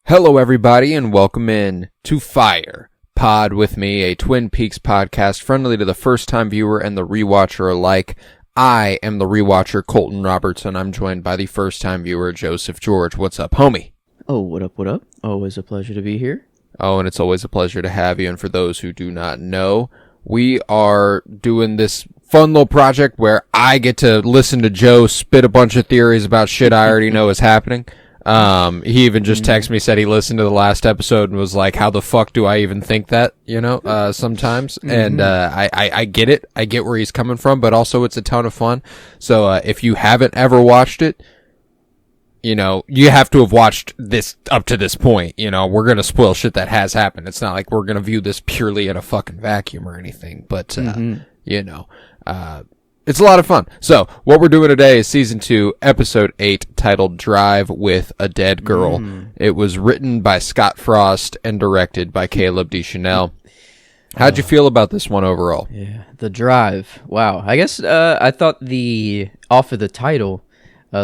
Hello, everybody, and welcome in to Fire Pod with me, a Twin Peaks podcast friendly to the first-time viewer and the rewatcher alike. I am the rewatcher, Colton Robertson. I'm joined by the first-time viewer, Joseph George. What's up, homie? Oh, what up, what up? Always a pleasure to be here. Oh, and it's always a pleasure to have you. And for those who do not know, we are doing this fun little project where I get to listen to Joe spit a bunch of theories about shit I already know is happening. He even just texted me, said he listened to the last episode and was like, how the fuck do I even think that, sometimes. And, I get it. I get where he's coming from, but also it's a ton of fun. So, if you haven't ever watched it, you have to have watched this up to this point. We're going to spoil shit that has happened. It's not like we're going to view this purely in a fucking vacuum or anything, but, it's a lot of fun. So, what we're doing today is Season 2, Episode 8, titled Drive with a Dead Girl. It was written by Scott Frost and directed by Caleb Deschanel. How'd you feel about this one overall? Yeah, The Drive. Wow. I guess I thought off of the title,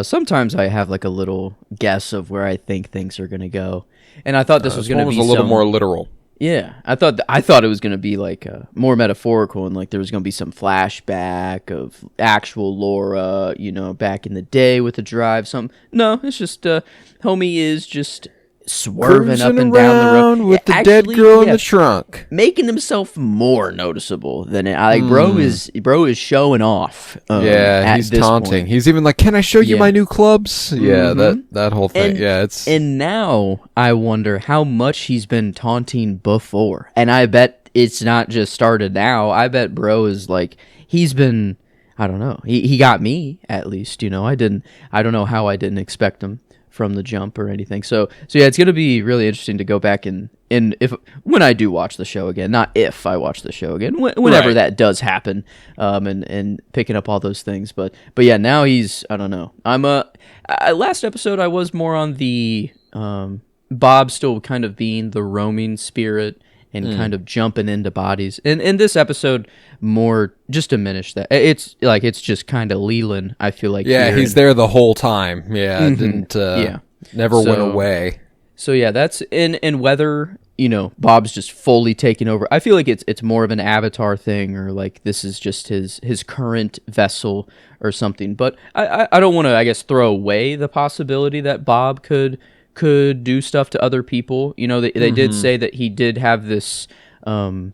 sometimes I have like a little guess of where I think things are going to go. And I thought this was going to be a little more literal. Yeah, I thought it was going to be like more metaphorical, and like there was going to be some flashback of actual Laura, back in the day with the drive. No, it's just homie is just swerving up and down the road with the dead girl in the trunk, making himself more noticeable than it. Bro is showing off. He's taunting. Point. He's even like, "Can I show you my new clubs?" Yeah, that whole thing. And now I wonder how much he's been taunting before, and I bet it's not just started now. I bet bro is like he's been. I don't know. He got me at least. I don't know how I didn't expect him from the jump or anything. So yeah, it's going to be really interesting to go back and when I do watch the show again, not if I watch the show again, whenever that does happen, and picking up all those things. But yeah, now he's, I don't know. Last episode I was more on the, Bob still kind of being the roaming spirit and kind of jumping into bodies. And in this episode, more just diminish that. It's just kind of Leland, I feel like. Yeah, he's there the whole time. Yeah, never went away. So yeah, that's and whether, Bob's just fully taking over. I feel like it's more of an Avatar thing, or like this is just his current vessel or something. But I don't want to, I guess, throw away the possibility that Bob could do stuff to other people. They did say that he did have this, I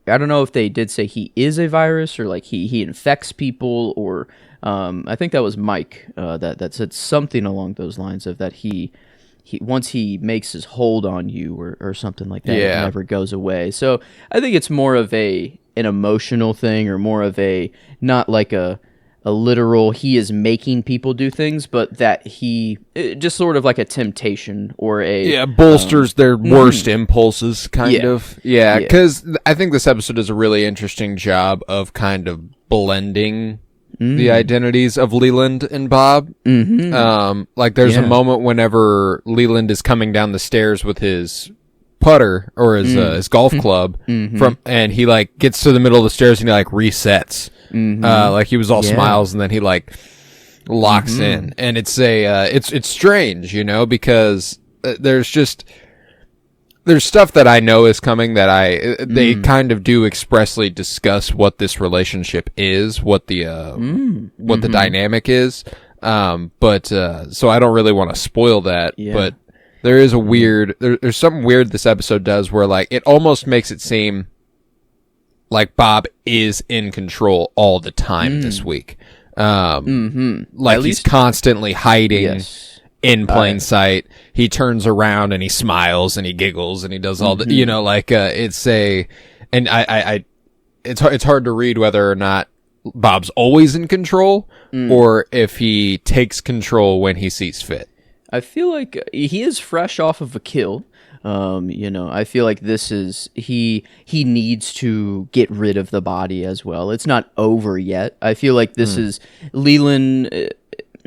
don't know if they did say he is a virus or like he infects people, or I think that was Mike that said something along those lines of that he once he makes his hold on you or something like that, it never goes away. So I think it's more of an emotional thing, or more of a, not like a literal he is making people do things, but that he just sort of like a temptation or bolsters their worst impulses kind of. Yeah, because I think this episode does a really interesting job of kind of blending the identities of Leland and Bob. Like there's a moment whenever Leland is coming down the stairs with his putter or his golf club and he like gets to the middle of the stairs and he like resets. Like he was all smiles and then he like locks in, and it's it's strange, because there's stuff that I know is coming that they kind of do expressly discuss what this relationship is, what the dynamic is. But so I don't really want to spoil that, but there is there's something weird this episode does where like it almost makes it seem like Bob is in control all the time this week. Like he's constantly hiding in plain sight. He turns around and he smiles and he giggles and he does all the, it's hard to read whether or not Bob's always in control or if he takes control when he sees fit. I feel like he is fresh off of a kill. I feel like this is he needs to get rid of the body as well. It's not over yet. I feel like this is Leland.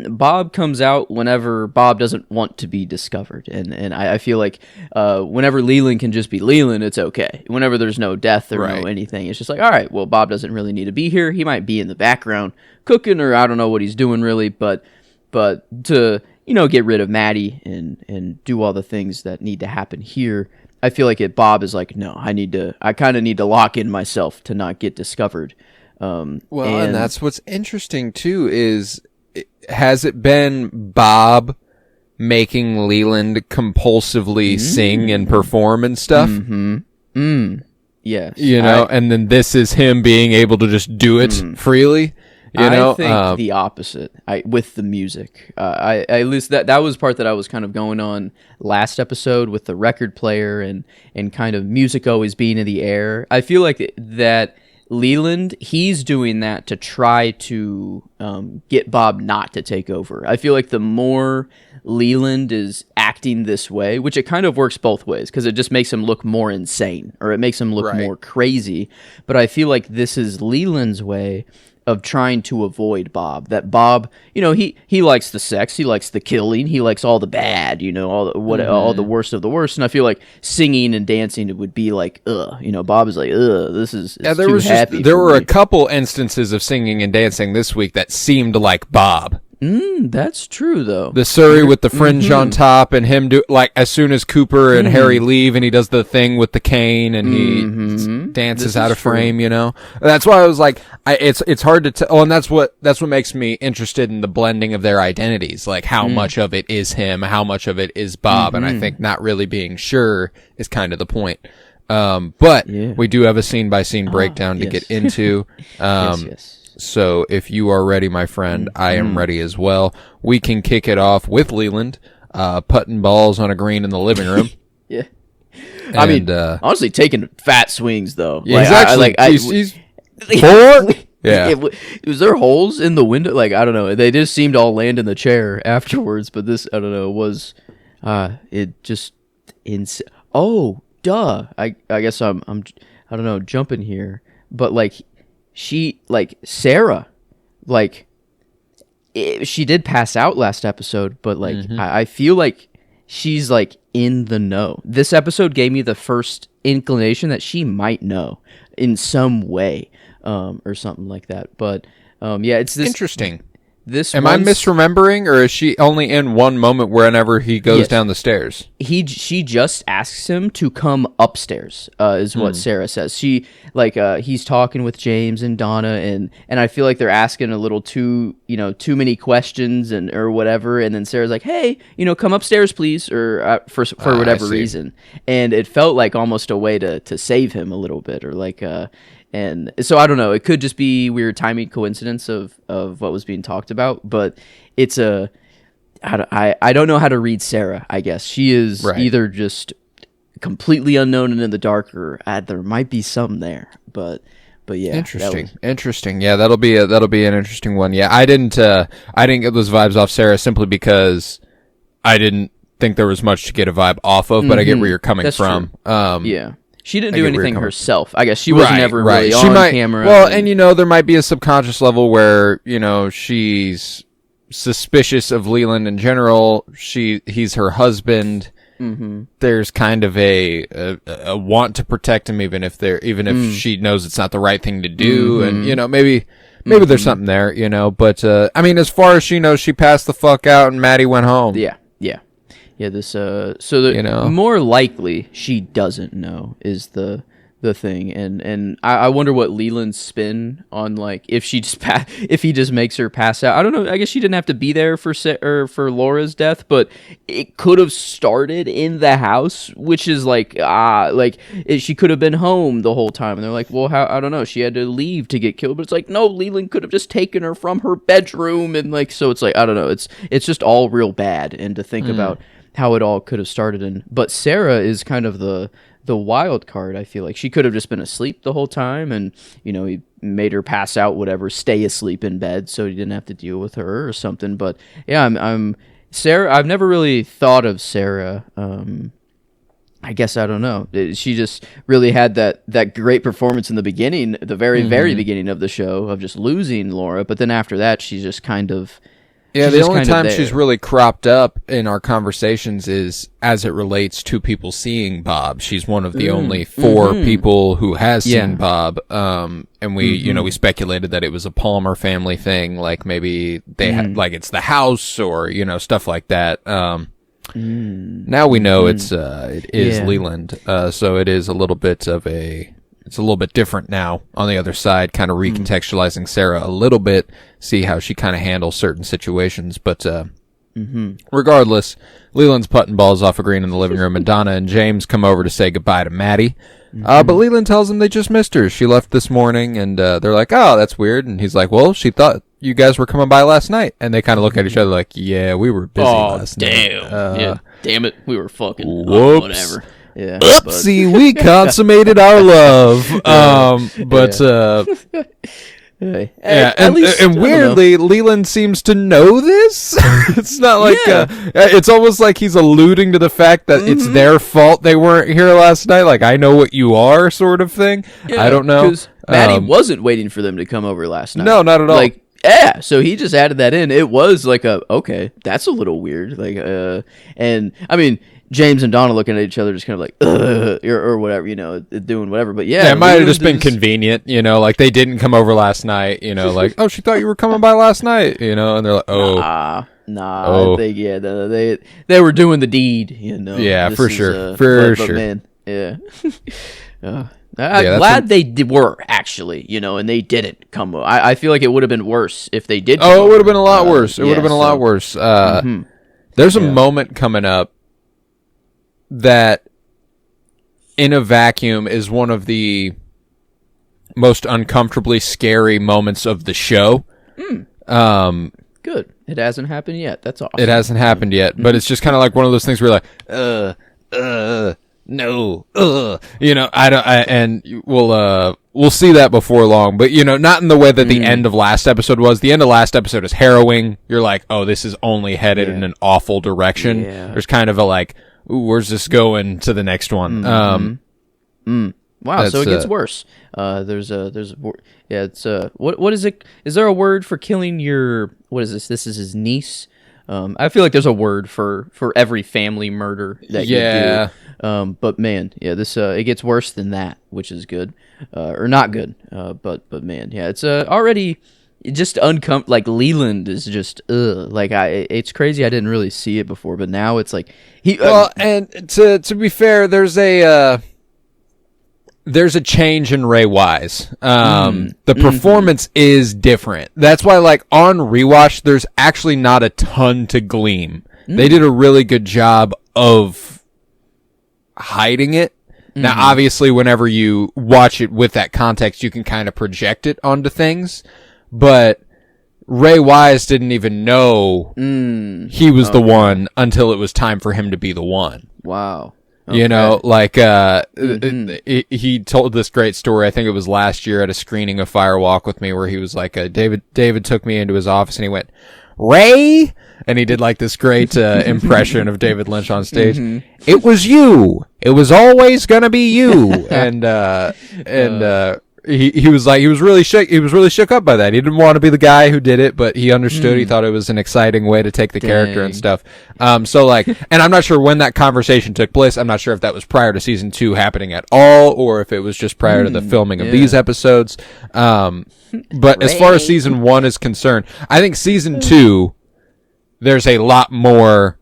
Bob comes out whenever Bob doesn't want to be discovered, and I feel like whenever Leland can just be Leland, it's okay. Whenever there's no death or no anything, it's just like, all right, well, Bob doesn't really need to be here. He might be in the background cooking, or I don't know what he's doing really, but to get rid of Maddie and do all the things that need to happen here. I feel like Bob is like, no, I kind of need to lock in myself to not get discovered. And that's what's interesting too is, has it been Bob making Leland compulsively sing and perform and stuff? Yes. And then this is him being able to just do it freely. I think the opposite. With the music, at least that was part that I was kind of going on last episode with the record player and kind of music always being in the air. I feel like that Leland, he's doing that to try to get Bob not to take over. I feel like the more Leland is acting this way, which it kind of works both ways because it just makes him look more insane or it makes him look more crazy. But I feel like this is Leland's way of trying to avoid Bob. That Bob, he likes the sex, he likes the killing, he likes all the bad, all the worst of the worst. And I feel like singing and dancing, it would be like, Bob is like, this is there were a couple instances of singing and dancing this week that seemed like Bob. That's true, though. The Surrey with the fringe on top, and him as soon as Cooper and Harry leave, and he does the thing with the cane, and he dances out of frame. That's why I was like, it's hard to tell. Oh, and that's what makes me interested in the blending of their identities, like how much of it is him, how much of it is Bob, and I think not really being sure is kind of the point. But we do have a scene by scene breakdown to get into. Yes. So if you are ready, my friend, I am ready as well. We can kick it off with Leland putting balls on a green in the living rorom. Yeah. I mean, honestly, taking fat swings, though. He's 4? Yeah. Was there holes in the window? Like, I don't know. They just seemed to all land in the chair afterwards, but this, I don't know, was, it just, oh, duh. I guess I'm, I don't know, jumping here. But, Sarah, she did pass out last episode, but I feel like she's in the know. This episode gave me the first inclination that she might know in some way, or something like that. But it's this interesting. Am I misremembering, or is she only in one moment whenever he goes down the stairs? She just asks him to come upstairs, is what Sarah says. She he's talking with James and Donna, and I feel like they're asking a little too many questions or whatever, and then Sarah's like, hey, come upstairs please, or for whatever reason, and it felt like almost a way to save him a little bit, or and so I don't know. It could just be weird timing coincidence of what was being talked about, but it's I don't know how to read Sarah. I guess she is either just completely unknown and in the dark, or there might be some there. But yeah, interesting. Yeah, that'll be an interesting one. Yeah, I didn't get those vibes off Sarah simply because I didn't think there was much to get a vibe off of. But I get where you're coming from. Yeah. She didn't do anything herself. I guess she was never really on camera. Well, and there might be a subconscious level where, she's suspicious of Leland in general. He's her husband. There's kind of a want to protect him, even if she knows it's not the right thing to do. And, maybe there's something there, but, I mean, as far as she knows, she passed the fuck out and Maddie went home. Yeah, this more likely she doesn't know is the thing, and I wonder what Leland's spin on if she just if he just makes her pass out. I don't know. I guess she didn't have to be there for Laura's death, but it could have started in the house, which is she could have been home the whole time, and they're like, well, how? I don't know. She had to leave to get killed, but it's like, no, Leland could have just taken her from her bedroom, and so it's I don't know. It's just all real bad, and to think about how it all could have started but Sarah is kind of the wild card. I feel like she could have just been asleep the whole time, and he made her pass out, whatever, stay asleep in bed so he didn't have to deal with her or something. But yeah, I'm Sarah. I've never really thought of Sarah. I guess I don't know. She just really had that great performance in the beginning, the very very beginning of the show, of just losing Laura, but then after that she's just kind of Yeah, she's the just only kinda time there. she's really cropped up in our conversations is as it relates to people seeing Bob. She's one of the only 4 people who has seen Bob. And we, we speculated that it was a Palmer family thing, like maybe they had, like it's the house or, stuff like that. Now we know it is Leland. So it is a little bit of it's a little bit different now on the other side, kind of recontextualizing Sarah a little bit, see how she kind of handles certain situations. But regardless, Leland's putting balls off a green in the living room, and Donna and James come over to say goodbye to Maddie. But Leland tells them they just missed her. She left this morning, and they're like, oh, that's weird. And he's like, well, she thought you guys were coming by last night. And they kind of look at each other like, yeah, we were busy last night. Yeah, damn it. We were fucking whoops. whatever. Yeah, oopsie, we consummated our love. And weirdly, Leland seems to know this. It's not like it's almost like he's alluding to the fact that it's their fault they weren't here last night. Like, I know what you are, sort of thing. Yeah, I don't know. Because Maddie wasn't waiting for them to come over last night. No, not at all. Like, yeah, so he just added that in. It was like okay, that's a little weird. Like, and I mean, James and Donna looking at each other, just kind of like, or whatever, doing whatever. But yeah, it might have just been convenient, like they didn't come over last night, like, oh, she thought you were coming by last night, and they're like, oh, I think, they were doing the deed, Yeah, for sure, but man, yeah. I'm glad they were actually, and they didn't come. I feel like it would have been worse if they did. Oh, it would have been a lot worse. It would have been a lot worse. There's a moment coming up that in a vacuum is one of the most uncomfortably scary moments of the show. Good. It hasn't happened yet. That's awesome. It hasn't happened yet, but it's just kind of like one of those things where you're like, no, we'll see that before long, but not in the way that the end of last episode was. The end of last episode is harrowing. You're like, oh, this is only headed in an awful direction. Yeah. There's kind of a like, ooh, where's this going to the next one? Wow, so it gets worse. It's what is it? Is there a word for killing your? What is this? This is his niece. I feel like there's a word for every family murder that you do. But man, this it gets worse than that, which is good, or not good. But man, it's already just uncomfortable. Like Leland is just like it's crazy. I didn't really see it before, but now it's like he. And to be fair, there's a change in Ray Wise. The performance is different. That's why, like, on rewatch, there's actually not a ton to glean. They did a really good job of hiding it. Now, obviously, whenever you watch it with that context, you can kind of project it onto things. But Ray Wise didn't even know he was the one until it was time for him to be the one. Wow. Okay. He told this great story. I think it was last year at a screening of Fire Walk with Me, where he was like, David took me into his office and he went, Ray? And he did like this great impression of David Lynch on stage. It was you. It was always gonna be you. And he was like, he was really shook up by that. He didn't want to be the guy who did it, but he understood. He thought it was an exciting way to take the character and stuff. So like, and I'm not sure when that conversation took place. I'm not sure if that was prior to season 2 happening at all, or if it was just prior to the filming of these episodes. But as far as season 1 is concerned, I think season 2, there's a lot more.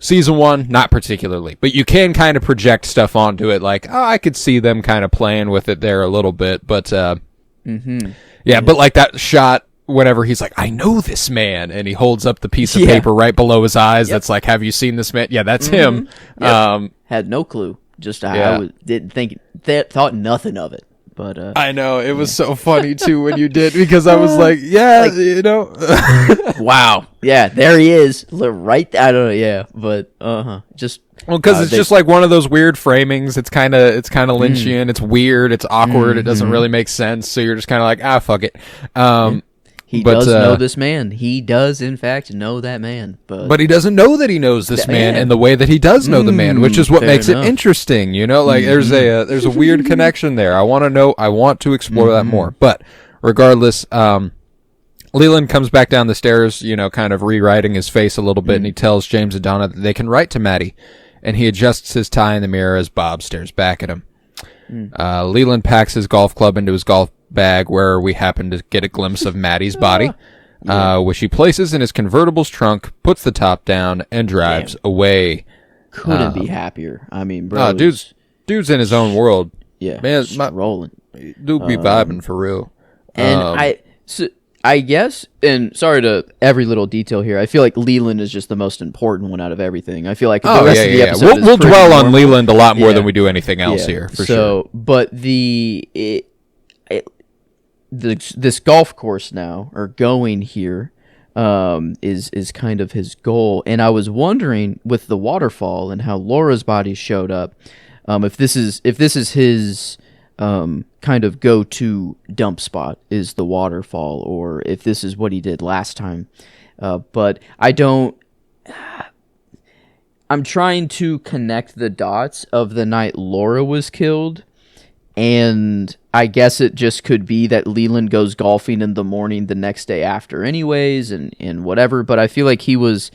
Season 1, not particularly, but you can kind of project stuff onto it. Like, I could see them kind of playing with it there a little bit, but but like that shot whenever he's like, I know this man, and he holds up the piece of paper right below his eyes. That's like, have you seen this man? Yeah, that's him. Had no clue. Just I didn't think thought nothing of it. But I know it was so funny too when you did, because I was like, wow, yeah, there he is, right. I don't know, but just because it's just like one of those weird framings. It's kind of Lynchian. It's weird. It's awkward. It doesn't really make sense. So you're just kind of like, fuck it. He does know this man. He does, in fact, know that man. But he doesn't know that he knows this man in the way that he does know the man, which is what makes it interesting. Like there's a weird connection there. I want to know. I want to explore that more. But regardless, Leland comes back down the stairs, kind of rewriting his face a little bit, and he tells James and Donna that they can write to Maddie, and he adjusts his tie in the mirror as Bob stares back at him. Leland packs his golf club into his golf bag, where we happen to get a glimpse of Maddie's body, which he places in his convertible's trunk, puts the top down, and drives away. Couldn't be happier. I mean, bro. Dude's in his own world. Yeah, man, rolling. Dude be vibing for real. And I guess, and sorry to every little detail here, I feel like Leland is just the most important one out of everything. I feel like the rest of the episode we'll dwell on normal. Leland a lot more than we do anything else here, for sure. But this golf course now, or going here, is kind of his goal. And I was wondering, with the waterfall and how Laura's body showed up, if this is his kind of go-to dump spot is the waterfall, or if this is what he did last time. But I'm trying to connect the dots of the night Laura was killed, and I guess it just could be that Leland goes golfing in the morning the next day after anyways, and whatever. But I feel like he was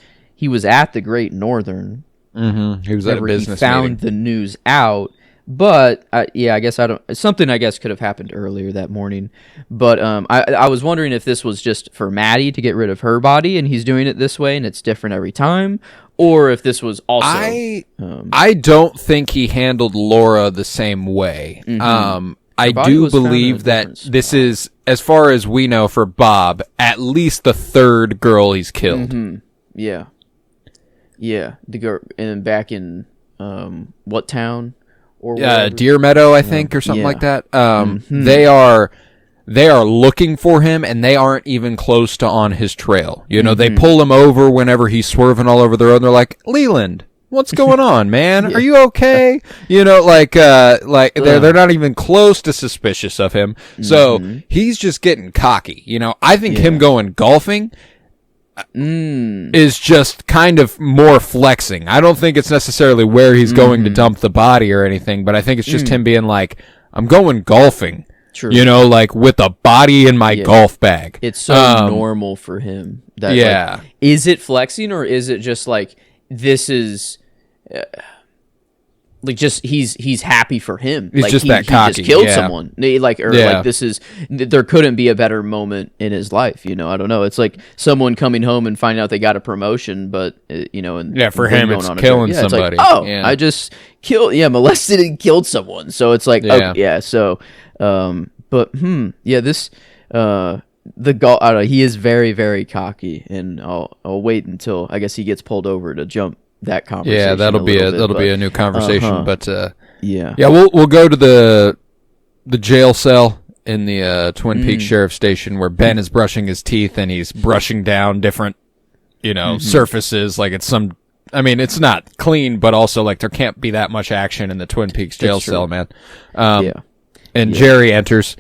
at the Great Northern. Mm-hmm. He was at a business he found meeting. the news out. But I guess something I guess could have happened earlier that morning. But I was wondering if this was just for Maddie to get rid of her body, and he's doing it this way, and it's different every time, or if this was also. I don't think he handled Laura the same way. Mm-hmm. I do believe that this is, as far as we know, for Bob, at least the third girl he's killed. Mm-hmm. Yeah, the girl, and back in what town? Or Deer Meadow, I think, or something like that. Mm-hmm. They are looking for him, and they aren't even close to on his trail. They pull him over whenever he's swerving all over the road, and they're like, Leland, what's going on, man? Are you okay? They're not even close to suspicious of him. So he's just getting cocky. I think him going golfing is just kind of more flexing. I don't think it's necessarily where he's going to dump the body or anything, but I think it's just him being like, I'm going golfing. True. With a body in my golf bag. It's so normal for him. That, is it flexing, or is it just like, this is just he's happy for him. He's just that cocky. He just killed someone. This is, there couldn't be a better moment in his life. I don't know. It's like someone coming home and finding out they got a promotion, but and for him it's killing somebody. It's like, I just molested and killed someone. So it's like, So, this the golf. I don't know. He is very, very cocky, and I'll wait until I guess he gets pulled over to jump that conversation. Yeah, that'll be a new conversation. But we'll go to the jail cell in the Twin Peaks Sheriff's Station, where Ben is brushing his teeth, and he's brushing down different surfaces. Like it's it's not clean, but also like there can't be that much action in the Twin Peaks jail cell, man. And Jerry enters.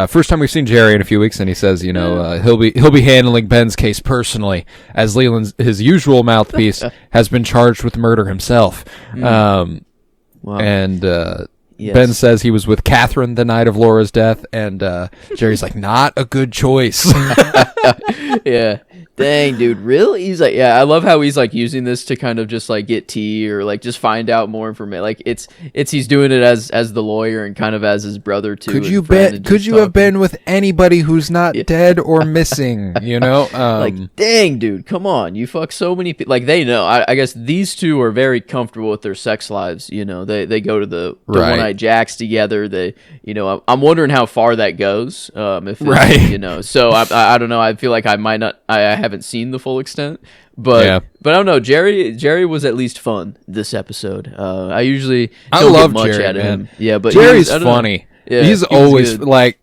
First time we've seen Jerry in a few weeks, and he says, he'll be handling Ben's case personally, as Leland's, his usual mouthpiece, has been charged with murder himself. Wow. And Ben says he was with Catherine the night of Laura's death, and Jerry's like, not a good choice. Yeah. Dang, dude, really? He's like, I love how he's like using this to kind of just like get tea or like just find out more information. Like it's he's doing it as the lawyer and kind of as his brother too. Could you have been with anybody who's not dead or missing? Like, dang, dude, come on, you fuck so many people. Like they know. I guess these two are very comfortable with their sex lives. They go to the One-Eyed Jacks together. They, I'm wondering how far that goes. If it's, so I don't know. I feel like I might not. I haven't seen the full extent, but I don't know. Jerry was at least fun this episode. I usually don't love get much Jerry, out of him. Yeah, but Jerry's funny. Yeah, he's always like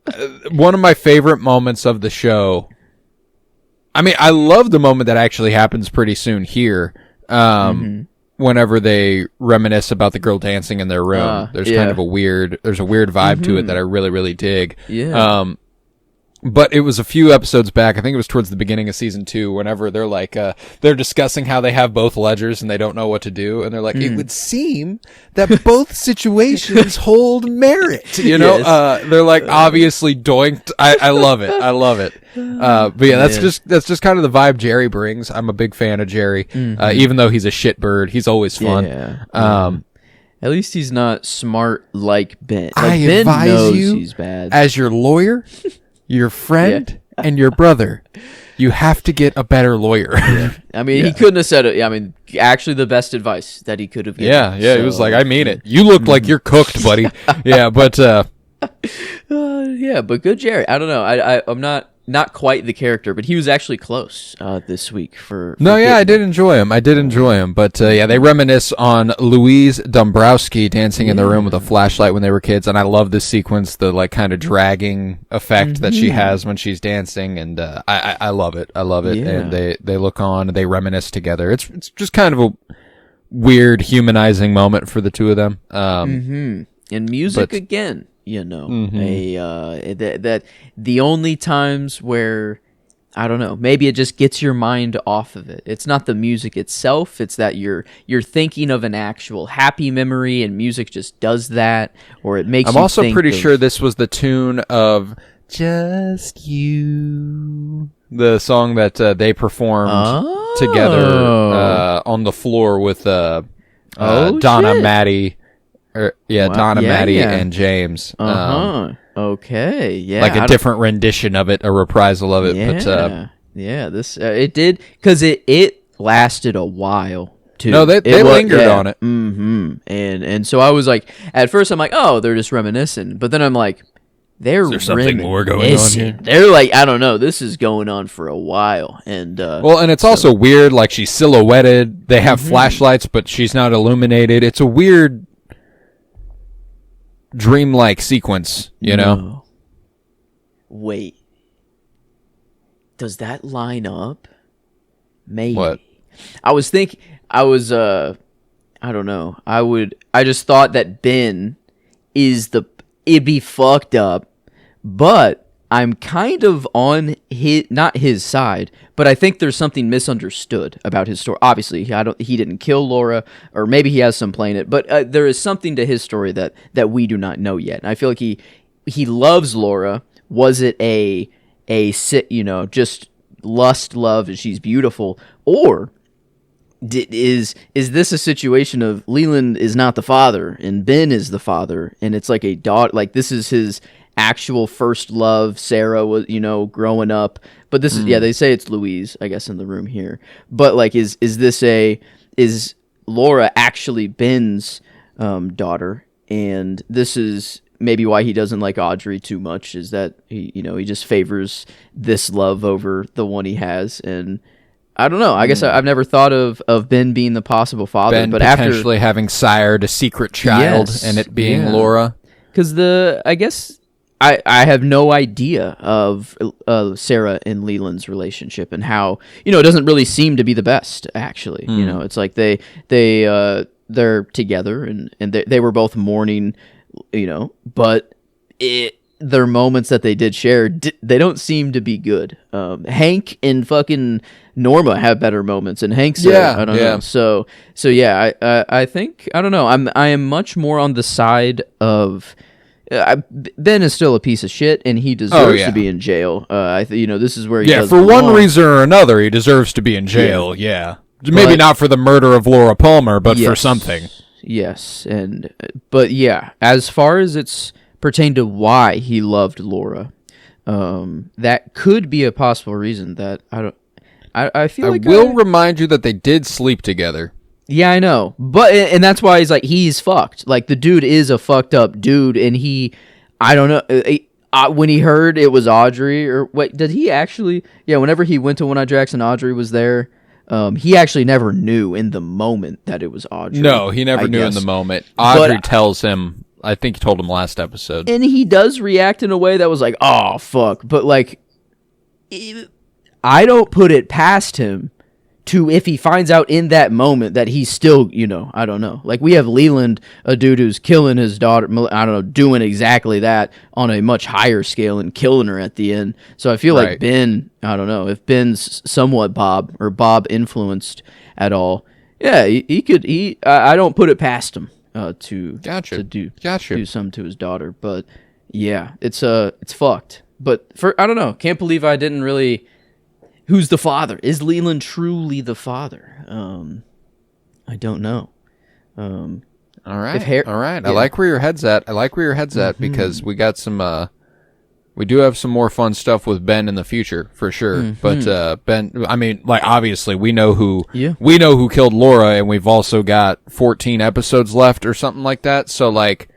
one of my favorite moments of the show. I love the moment that actually happens pretty soon here. Whenever they reminisce about the girl dancing in their room, there's kind of a weird vibe to it that I really, really dig. Yeah. But it was a few episodes back. I think it was towards the beginning of season 2. Whenever they're like, they're discussing how they have both ledgers and they don't know what to do, and they're like, it would seem that both situations hold merit. You know, Yes. they're like obviously doinked. I love it. I love it. But yeah, that's just kind of the vibe Jerry brings. I'm a big fan of Jerry, even though he's a shitbird. He's always fun. Yeah. At least he's not smart like Ben. Like, I Ben advise knows you, he's bad. as your lawyer, your friend, and your brother, you have to get a better lawyer. I mean, he couldn't have said it. I mean, actually, the best advice that he could have given. Yeah, he was like, I mean it. You look like you're cooked, buddy. Yeah, but yeah, but good Jerry. I don't know. I'm not quite the character, but he was actually close this week for no, yeah, I getting- did enjoy him. But yeah, they reminisce on Louise Dombrowski dancing in the room with a flashlight when they were kids, and I love this sequence, the like kind of dragging effect that she has when she's dancing, and I love it. I love it. Yeah. And they look on and they reminisce together. It's just kind of a weird humanizing moment for the two of them. And music but- again. You know, that the only times where I don't know, maybe it just gets your mind off of it. It's not the music itself; it's that you're thinking of an actual happy memory, and music just does that, or it makes. I'm you also think pretty of- sure this was the tune of "Just You," the song that they performed together on the floor with Donna, shit. Maddie. Donna, Yeah, Maddie, yeah. and James. Okay. Yeah. Like I a don't- different rendition of it, a reprisal of it. Yeah. But yeah. This it did because it lasted a while too. no, they lingered on it. Mm-hmm. And so I was like, at first I'm like, oh, they're just reminiscing, but then I'm like, they're there something more going on reminiscing. here? They're like, I don't know, this is going on for a while, and Well, and it's also weird. Like she's silhouetted. They have flashlights, but she's not illuminated. It's a weird, dreamlike sequence. You know. No. Wait, does that line up? Maybe. What? I don't know. I just thought that Ben it'd be fucked up, but I'm kind of on not his side, but I think there's something misunderstood about his story. Obviously, he didn't kill Laura, or maybe he has some play in it, but there is something to his story that we do not know yet. And I feel like he loves Laura. Was it just lust love and she's beautiful, or is this a situation of Leland is not the father and Ben is the father, and it's like a daughter, like this is his actual first love. Sarah was, growing up, but this is they say it's Louise, I guess, in the room here, but like is Laura actually Ben's daughter, and this is maybe why he doesn't like Audrey too much, is that he just favors this love over the one he has. And I don't know. I guess I've never thought of Ben being the possible father, Ben but potentially having sired a secret child, Yes, and it being yeah. Laura. because I guess I have no idea of Sarah and Leland's relationship, and how it doesn't really seem to be the best, actually. It's like they're together, and they were both mourning, but their moments that they did share, they don't seem to be good. Hank and fucking Norma have better moments, and Hank's I don't know. So yeah, I think, I don't know. I am much more on the side of Ben is still a piece of shit, and he deserves to be in jail. This is where he does for one belong. reason or another, he deserves to be in jail. Yeah, maybe not for the murder of Laura Palmer, but for something. Yes, but yeah, as far as it's pertained to why he loved Laura, that could be a possible reason that I feel like I will remind you that they did sleep together. Yeah, I know, but and that's why he's fucked. Like, the dude is a fucked up dude, and I don't know. When he heard it was Audrey, or wait, did he actually? Yeah, whenever he went to One Eye Jacks and Audrey was there. He actually never knew in the moment that it was Audrey. No, he never knew in the moment. Audrey tells him. I think he told him last episode. And he does react in a way that was like, oh, fuck. But, like, I don't put it past him to if he finds out in that moment that he's still, I don't know. Like, we have Leland, a dude who's killing his daughter, I don't know, doing exactly that on a much higher scale and killing her at the end. So I feel like Ben, I don't know, if Ben's somewhat Bob influenced at all, yeah, he could, I don't put it past him to do something to his daughter. But yeah, it's fucked. But I don't know, can't believe I didn't really... Who's the father? Is Leland truly the father? I don't know. All right. All right. Yeah. I like where your head's at. Because we got some, we do have some more fun stuff with Ben in the future for sure. But, Ben, I mean, like, obviously we know who killed Laura, and we've also got 14 episodes left or something like that. So, like,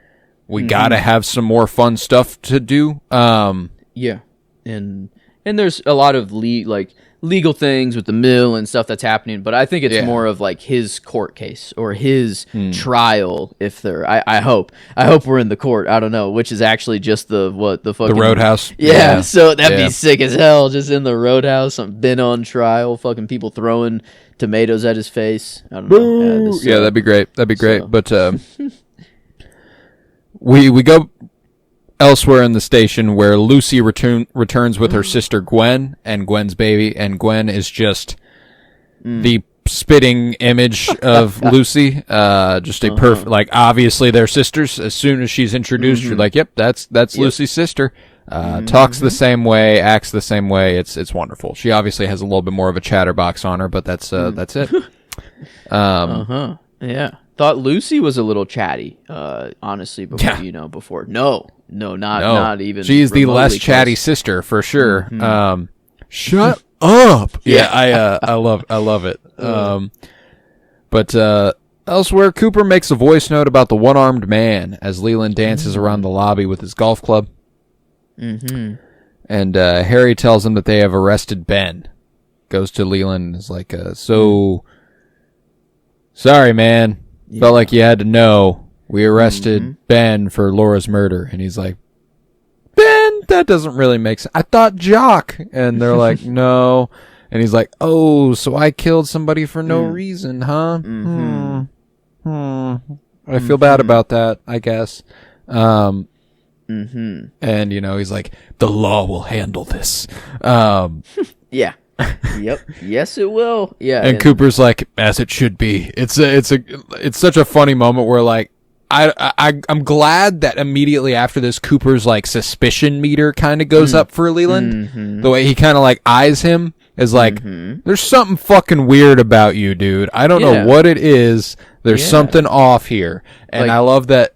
we gotta have some more fun stuff to do. Yeah. And there's a lot of legal things with the mill and stuff that's happening, but I think it's more of like his court case or his trial. If I hope we're in the court. I don't know, which is actually just the fucking the roadhouse. Yeah, so that'd be sick as hell. Just in the roadhouse, been on trial, fucking people throwing tomatoes at his face. I don't know. Yeah, that'd be great. But we go elsewhere in the station where Lucy returns with her sister Gwen and Gwen's baby, and Gwen is just the spitting image of Lucy. Just a perfect, like, obviously they're sisters. As soon as she's introduced, you're like, yep, that's Lucy's sister. Talks the same way, acts the same way. It's wonderful. She obviously has a little bit more of a chatterbox on her, but that's it. Yeah. Thought Lucy was a little chatty, honestly, before. No, not even. She's the less chatty sister for sure. Shut up. Yeah, I love it. But elsewhere, Cooper makes a voice note about the one-armed man as Leland dances around the lobby with his golf club. And Harry tells him that they have arrested Ben. Goes to Leland and is like, sorry, man. Felt like you had to know. We arrested Ben for Laura's murder. And he's like, Ben? That doesn't really make sense. I thought Jock. And they're like, no. And he's like, oh, so I killed somebody for no reason, huh? I feel bad about that, I guess. And, he's like, the law will handle this. Yeah. Yep. Yes, it will. Yeah. And Cooper's like, as it should be. It's such a funny moment where, like, I'm glad that immediately after this, Cooper's like suspicion meter kind of goes up for Leland. The way he kind of like eyes him is like, there's something fucking weird about you, dude. I don't know what it is. There's something off here. And I love that.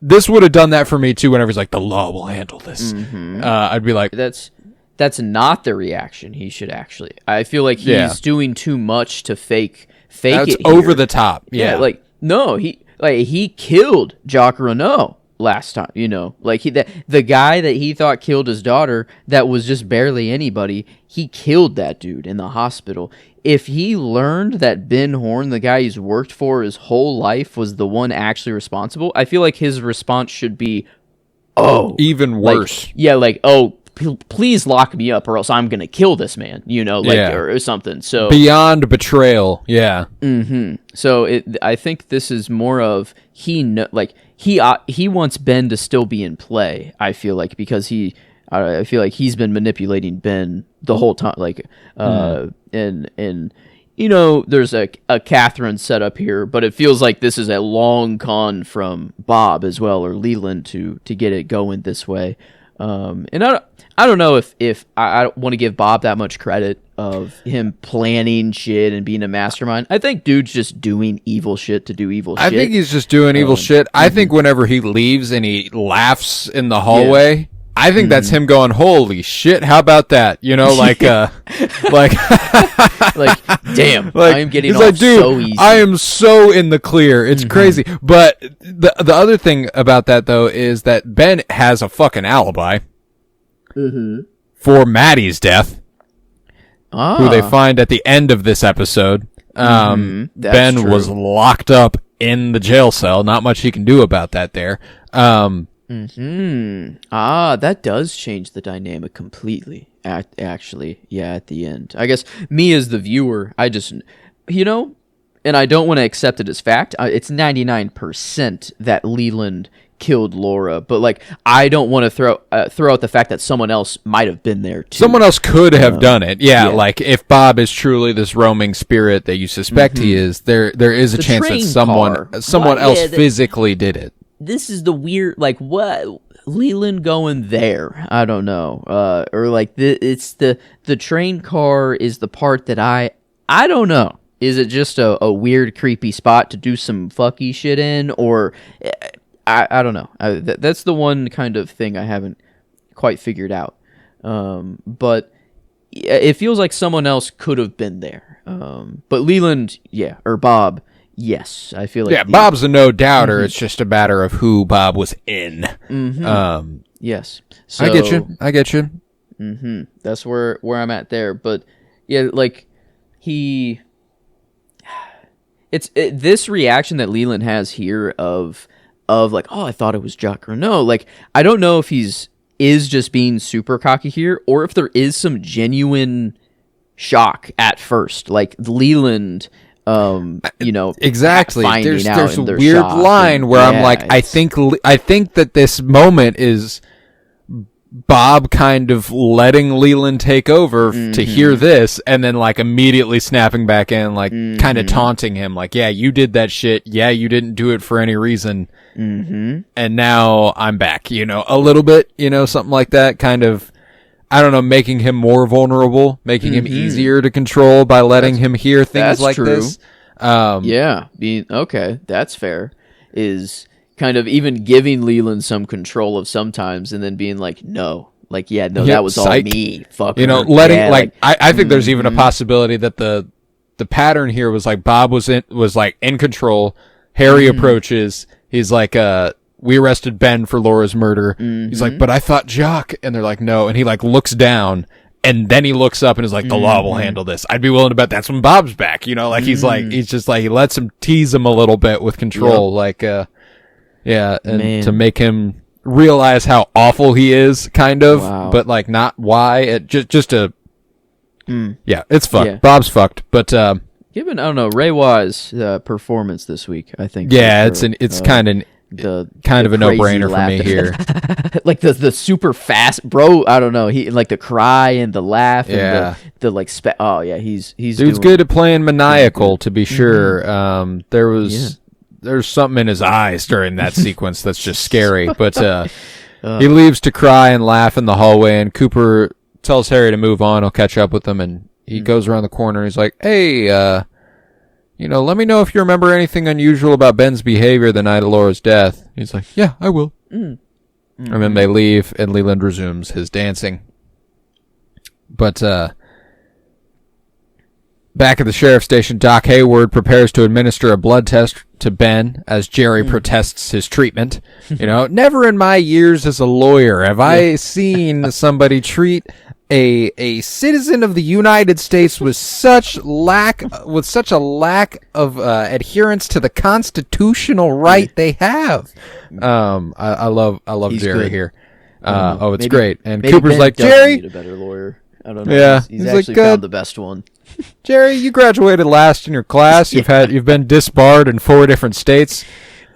This would have done that for me too. Whenever he's like, the law will handle this. I'd be like, that's not the reaction he should actually. I feel like he's doing too much to fake that's it. Over the top. Yeah. Like, no, he killed Jacques Renault last time, like the guy that he thought killed his daughter, that was just barely anybody. He killed that dude in the hospital. If he learned that Ben Horn, the guy he's worked for his whole life, was the one actually responsible, I feel like his response should be, even worse. Please lock me up or else I'm going to kill this man, or something. So beyond betrayal. Yeah. So I think this is more of, he wants Ben to still be in play. I feel like, because I feel like he's been manipulating Ben the whole time. Like, and there's a Catherine set up here, but it feels like this is a long con from Bob as well, or Leland, to get it going this way. And I don't know if I don't want to give Bob that much credit of him planning shit and being a mastermind. I think dude's just doing evil shit to do evil shit. I think he's just doing evil shit. I think whenever he leaves and he laughs in the hallway, I think that's him going, holy shit, how about that? Like, like, damn, like, I am getting off like, dude, so easy. I am so in the clear. It's crazy. But the other thing about that, though, is that Ben has a fucking alibi for Maddie's death, who they find at the end of this episode. Ben was locked up in the jail cell. Not much he can do about that there. That does change the dynamic completely. Actually, yeah, at the end. I guess me as the viewer, I just, and I don't want to accept it as fact. It's 99% that Leland killed Laura, but like I don't want to throw out the fact that someone else might have been there too. Someone else could have done it. Yeah, like if Bob is truly this roaming spirit that you suspect he is, there is a chance that someone else physically did it. This is the weird, like, what Leland going there? I don't know. Or like it's the train car is the part that I don't know. Is it just a weird, creepy spot to do some fucky shit in, or I don't know. That's the one kind of thing I haven't quite figured out. But it feels like someone else could have been there. But Leland, or Bob, yes. I feel like Bob's a no doubter. It's just a matter of who Bob was in. Yes, so, I get you. That's where I'm at there. But yeah, like this reaction that Leland has here of like, oh, I thought it was Chuck, or no, like I don't know if is just being super cocky here, or if there is some genuine shock at first, like Leland, exactly. There's a weird line where I'm like, I think that this moment is Bob kind of letting Leland take over to hear this, and then like immediately snapping back in, like kind of taunting him, like, yeah, you did that shit. Yeah, you didn't do it for any reason. And now I'm back, a little bit, something like that, kind of, I don't know, making him more vulnerable, making him easier to control by letting him hear things like this. Okay, that's fair. Is kind of even giving Leland some control of sometimes, and then being like, no, like, that was all me. Fucking, I think there's even a possibility that the pattern here was like Bob was in control. Harry approaches. He's like, we arrested Ben for Laura's murder. He's like, but I thought Jock, and they're like, no. And he like looks down, and then he looks up and is like, the law will handle this. I'd be willing to bet that's when Bob's back. Like he's just like, he lets him tease him a little bit with control, to make him realize how awful he is, kind of, but like not why. It just it's fucked. Yeah. Bob's fucked, but given, I don't know, Ray Wise' performance this week, I think. Yeah, it's kind of a no-brainer for me here. Like the super fast, bro. I don't know. He like the cry and the laugh and the like. He's dude's good at playing maniacal, to be sure. There's something in his eyes during that sequence that's just scary. But he leaves to cry and laugh in the hallway, and Cooper tells Harry to move on. He'll catch up with him, and he goes around the corner. And he's like, hey, let me know if you remember anything unusual about Ben's behavior the night of Laura's death. He's like, yeah, I will. And then they leave, and Leland resumes his dancing. But back at the sheriff's station, Doc Hayward prepares to administer a blood test to Ben as Jerry protests his treatment. Never in my years as a lawyer have I seen somebody treat a citizen of the United States with such a lack of adherence to the constitutional right they have. I love He's Jerry good. Here. It's great. And Cooper's Ben like, Jerry, need a better lawyer. I don't know. Yeah, he's actually like, found the best one. Jerry, you graduated last in your class. You've been disbarred in 4 different states.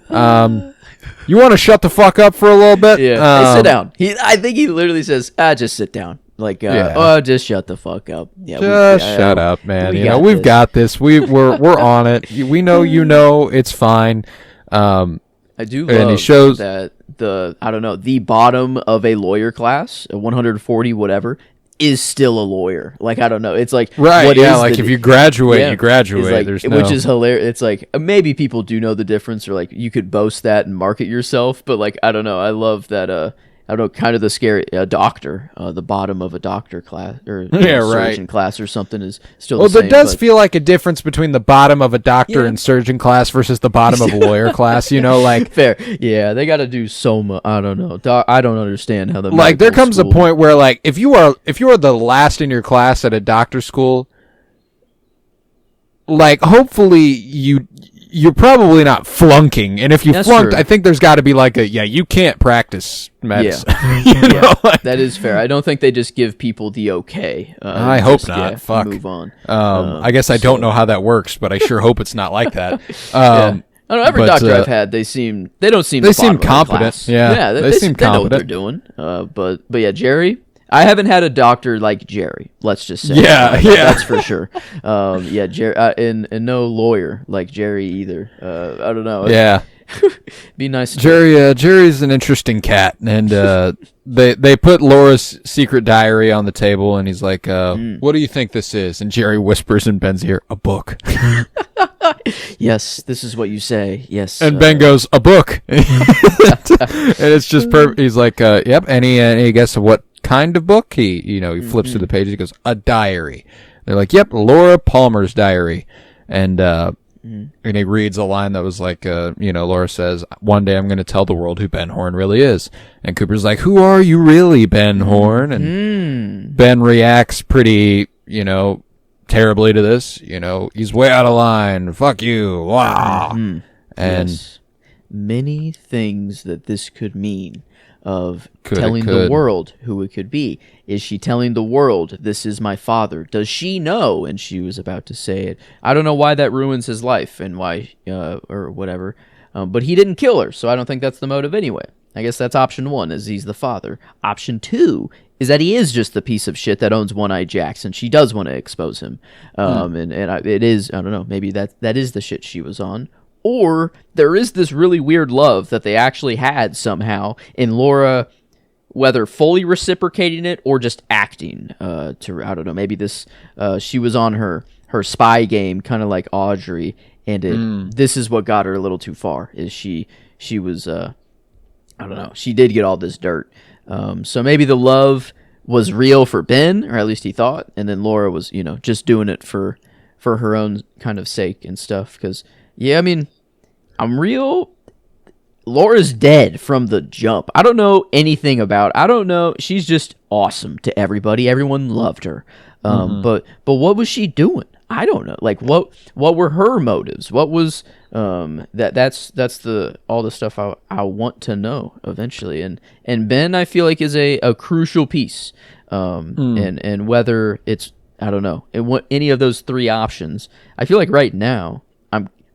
You want to shut the fuck up for a little bit? Yeah. Hey, sit down. I think he literally says, just sit down. Like, just shut the fuck up. Yeah, shut up, man. We've got this. We're on it. We know. It's fine. I do love he shows that the bottom of a lawyer class, 140 whatever, is still a lawyer. Like, I don't know. It's like, right? If you graduate, you graduate. Like, There's which is hilarious. It's like maybe people do know the difference, or like you could boast that and market yourself. But like, I don't know. I love that. I don't know, kind of the scary doctor, the bottom of a doctor class or surgeon class or something is still the same. There does feel like a difference between the bottom of a doctor and surgeon class versus the bottom of a lawyer class, like fair. Yeah, they got to do so much. I don't know. I don't understand how the like there comes a point where like if you are the last in your class at a doctor school, like hopefully you're probably not flunking. And if you That's flunked, true. I think there's got to be like you can't practice medicine. Yeah. You know, like- That is fair. I don't think they just give people the okay. I and hope just, not. yeah, Fuck. Move on. I guess I don't know how that works, but I sure hope it's not like that. Yeah. I don't know, every but, doctor I've had, they don't seem the seem bottom of the competent. class. Yeah, they seem They know what they're competent. doing. But yeah, Jerry, I haven't had a doctor like Jerry. Let's just say. Yeah, That's for sure. Yeah, Jerry, and no lawyer like Jerry either. I don't know. Yeah. Be nice. Jerry's an interesting cat, and they put Laura's secret diary on the table, and he's like, "What do you think this is?" And Jerry whispers in Ben's ear, "A book." Yes, this is what you say. Yes. And Ben goes, "A book," and it's just perfect. He's like, "Yep." Any guess of what kind of book? He flips through the pages. He goes, "A diary." They're like, "Yep, Laura Palmer's diary," and he reads a line that was like, Laura says, "One day I'm going to tell the world who Ben Horn really is." And Cooper's like, "Who are you really, Ben Horn?" And Ben reacts pretty, terribly to this. He's way out of line. Fuck you. Wow. And yes. Many things that this could mean of Could- telling could. the world who it could be. Is she telling the world, this is my father? Does she know? And she was about to say it. I don't know why that ruins his life and why, or whatever. But he didn't kill her, so I don't think that's the motive anyway. I guess that's option one, is he's the father. Option two is that he is just the piece of shit that owns One-Eye Jacks, and she does want to expose him. It is, I don't know, maybe that is the shit she was on. Or there is this really weird love that they actually had somehow in Laura, whether fully reciprocating it or just acting to, I don't know, maybe this, she was on her spy game, kind of like Audrey, and this is what got her a little too far, is she was, I don't know, she did get all this dirt. So maybe the love was real for Ben, or at least he thought, and then Laura was, just doing it for her own kind of sake and stuff, because... Yeah, I mean, Laura's dead from the jump. I don't know anything about... I don't know. She's just awesome to everybody. Everyone loved her. But what was she doing? I don't know. Like, what were her motives? What was... That's all the stuff I want to know eventually. And Ben, I feel like, is a crucial piece. And whether it's... I don't know. Any of those three options, I feel like right now...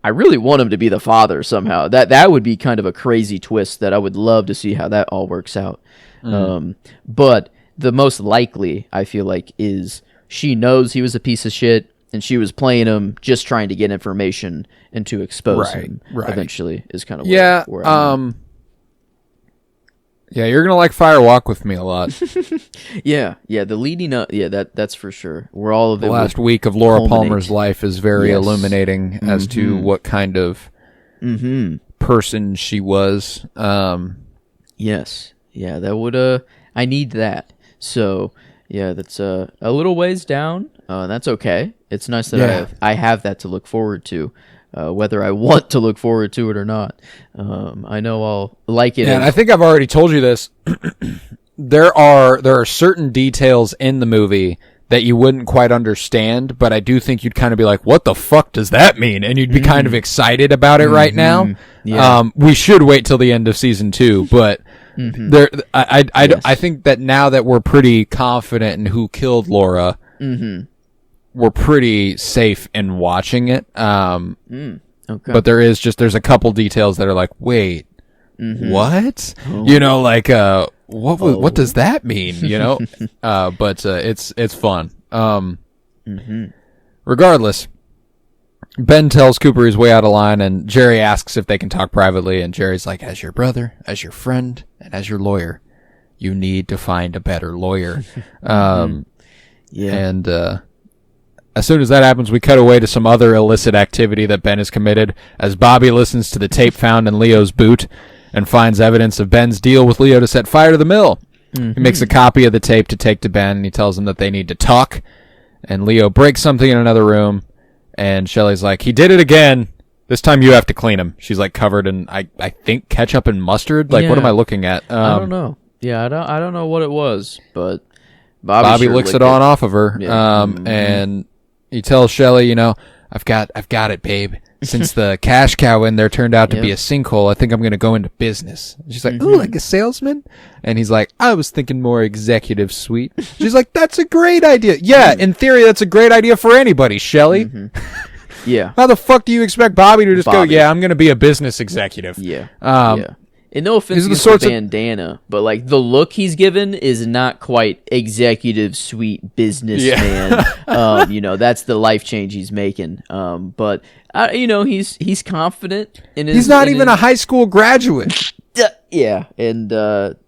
I really want him to be the father somehow. That would be kind of a crazy twist that I would love to see how that all works out. But the most likely, I feel like, is she knows he was a piece of shit, and she was playing him just trying to get information and to expose him. Right. Eventually, is kind of where I'm at. Yeah, you're gonna like Fire Walk with Me a lot. Yeah, the leading up, that's for sure. Where all of the it last week of Laura culminate. Palmer's life is very illuminating as to what kind of person she was. Yes, yeah, that would. I need that. So yeah, that's a little ways down. That's okay. It's nice that I have that to look forward to. Whether I want to look forward to it or not. I know I'll like it. And I think I've already told you this. There are certain details in the movie that you wouldn't quite understand, but I do think you'd kind of be like, what the fuck does that mean? And you'd be kind of excited about it right now. Yeah. We should wait till the end of season 2, but I think that now that we're pretty confident in who killed Laura, we're pretty safe in watching it. Okay. But there's a couple details that are like, wait, what? Oh. What does that mean? But it's fun. Regardless, Ben tells Cooper he's way out of line, and Jerry asks if they can talk privately, and Jerry's like, as your brother, as your friend, and as your lawyer, you need to find a better lawyer. And as soon as that happens, we cut away to some other illicit activity that Ben has committed as Bobby listens to the tape found in Leo's boot and finds evidence of Ben's deal with Leo to set fire to the mill. He makes a copy of the tape to take to Ben, and he tells him that they need to talk. And Leo breaks something in another room, and Shelley's like, he did it again. This time you have to clean him. She's like covered in, I think, ketchup and mustard. Like, what am I looking at? I don't know. Yeah, I don't know what it was, but Bobby sure licks it off of her. And he tells Shelley, I've got it, babe. since the cash cow in there turned out to be a sinkhole, I think I'm going to go into business. She's like, ooh, like a salesman? And he's like, I was thinking more executive suite. She's like, that's a great idea. Yeah, in theory, that's a great idea for anybody, Shelley. Yeah. How the fuck do you expect Bobby to just go, yeah, I'm going to be a business executive? Yeah. And no offense to the bandana, but like the look he's given is not quite executive suite businessman. That's the life change he's making. But he's confident in his. He's not even a high school graduate. Yeah, and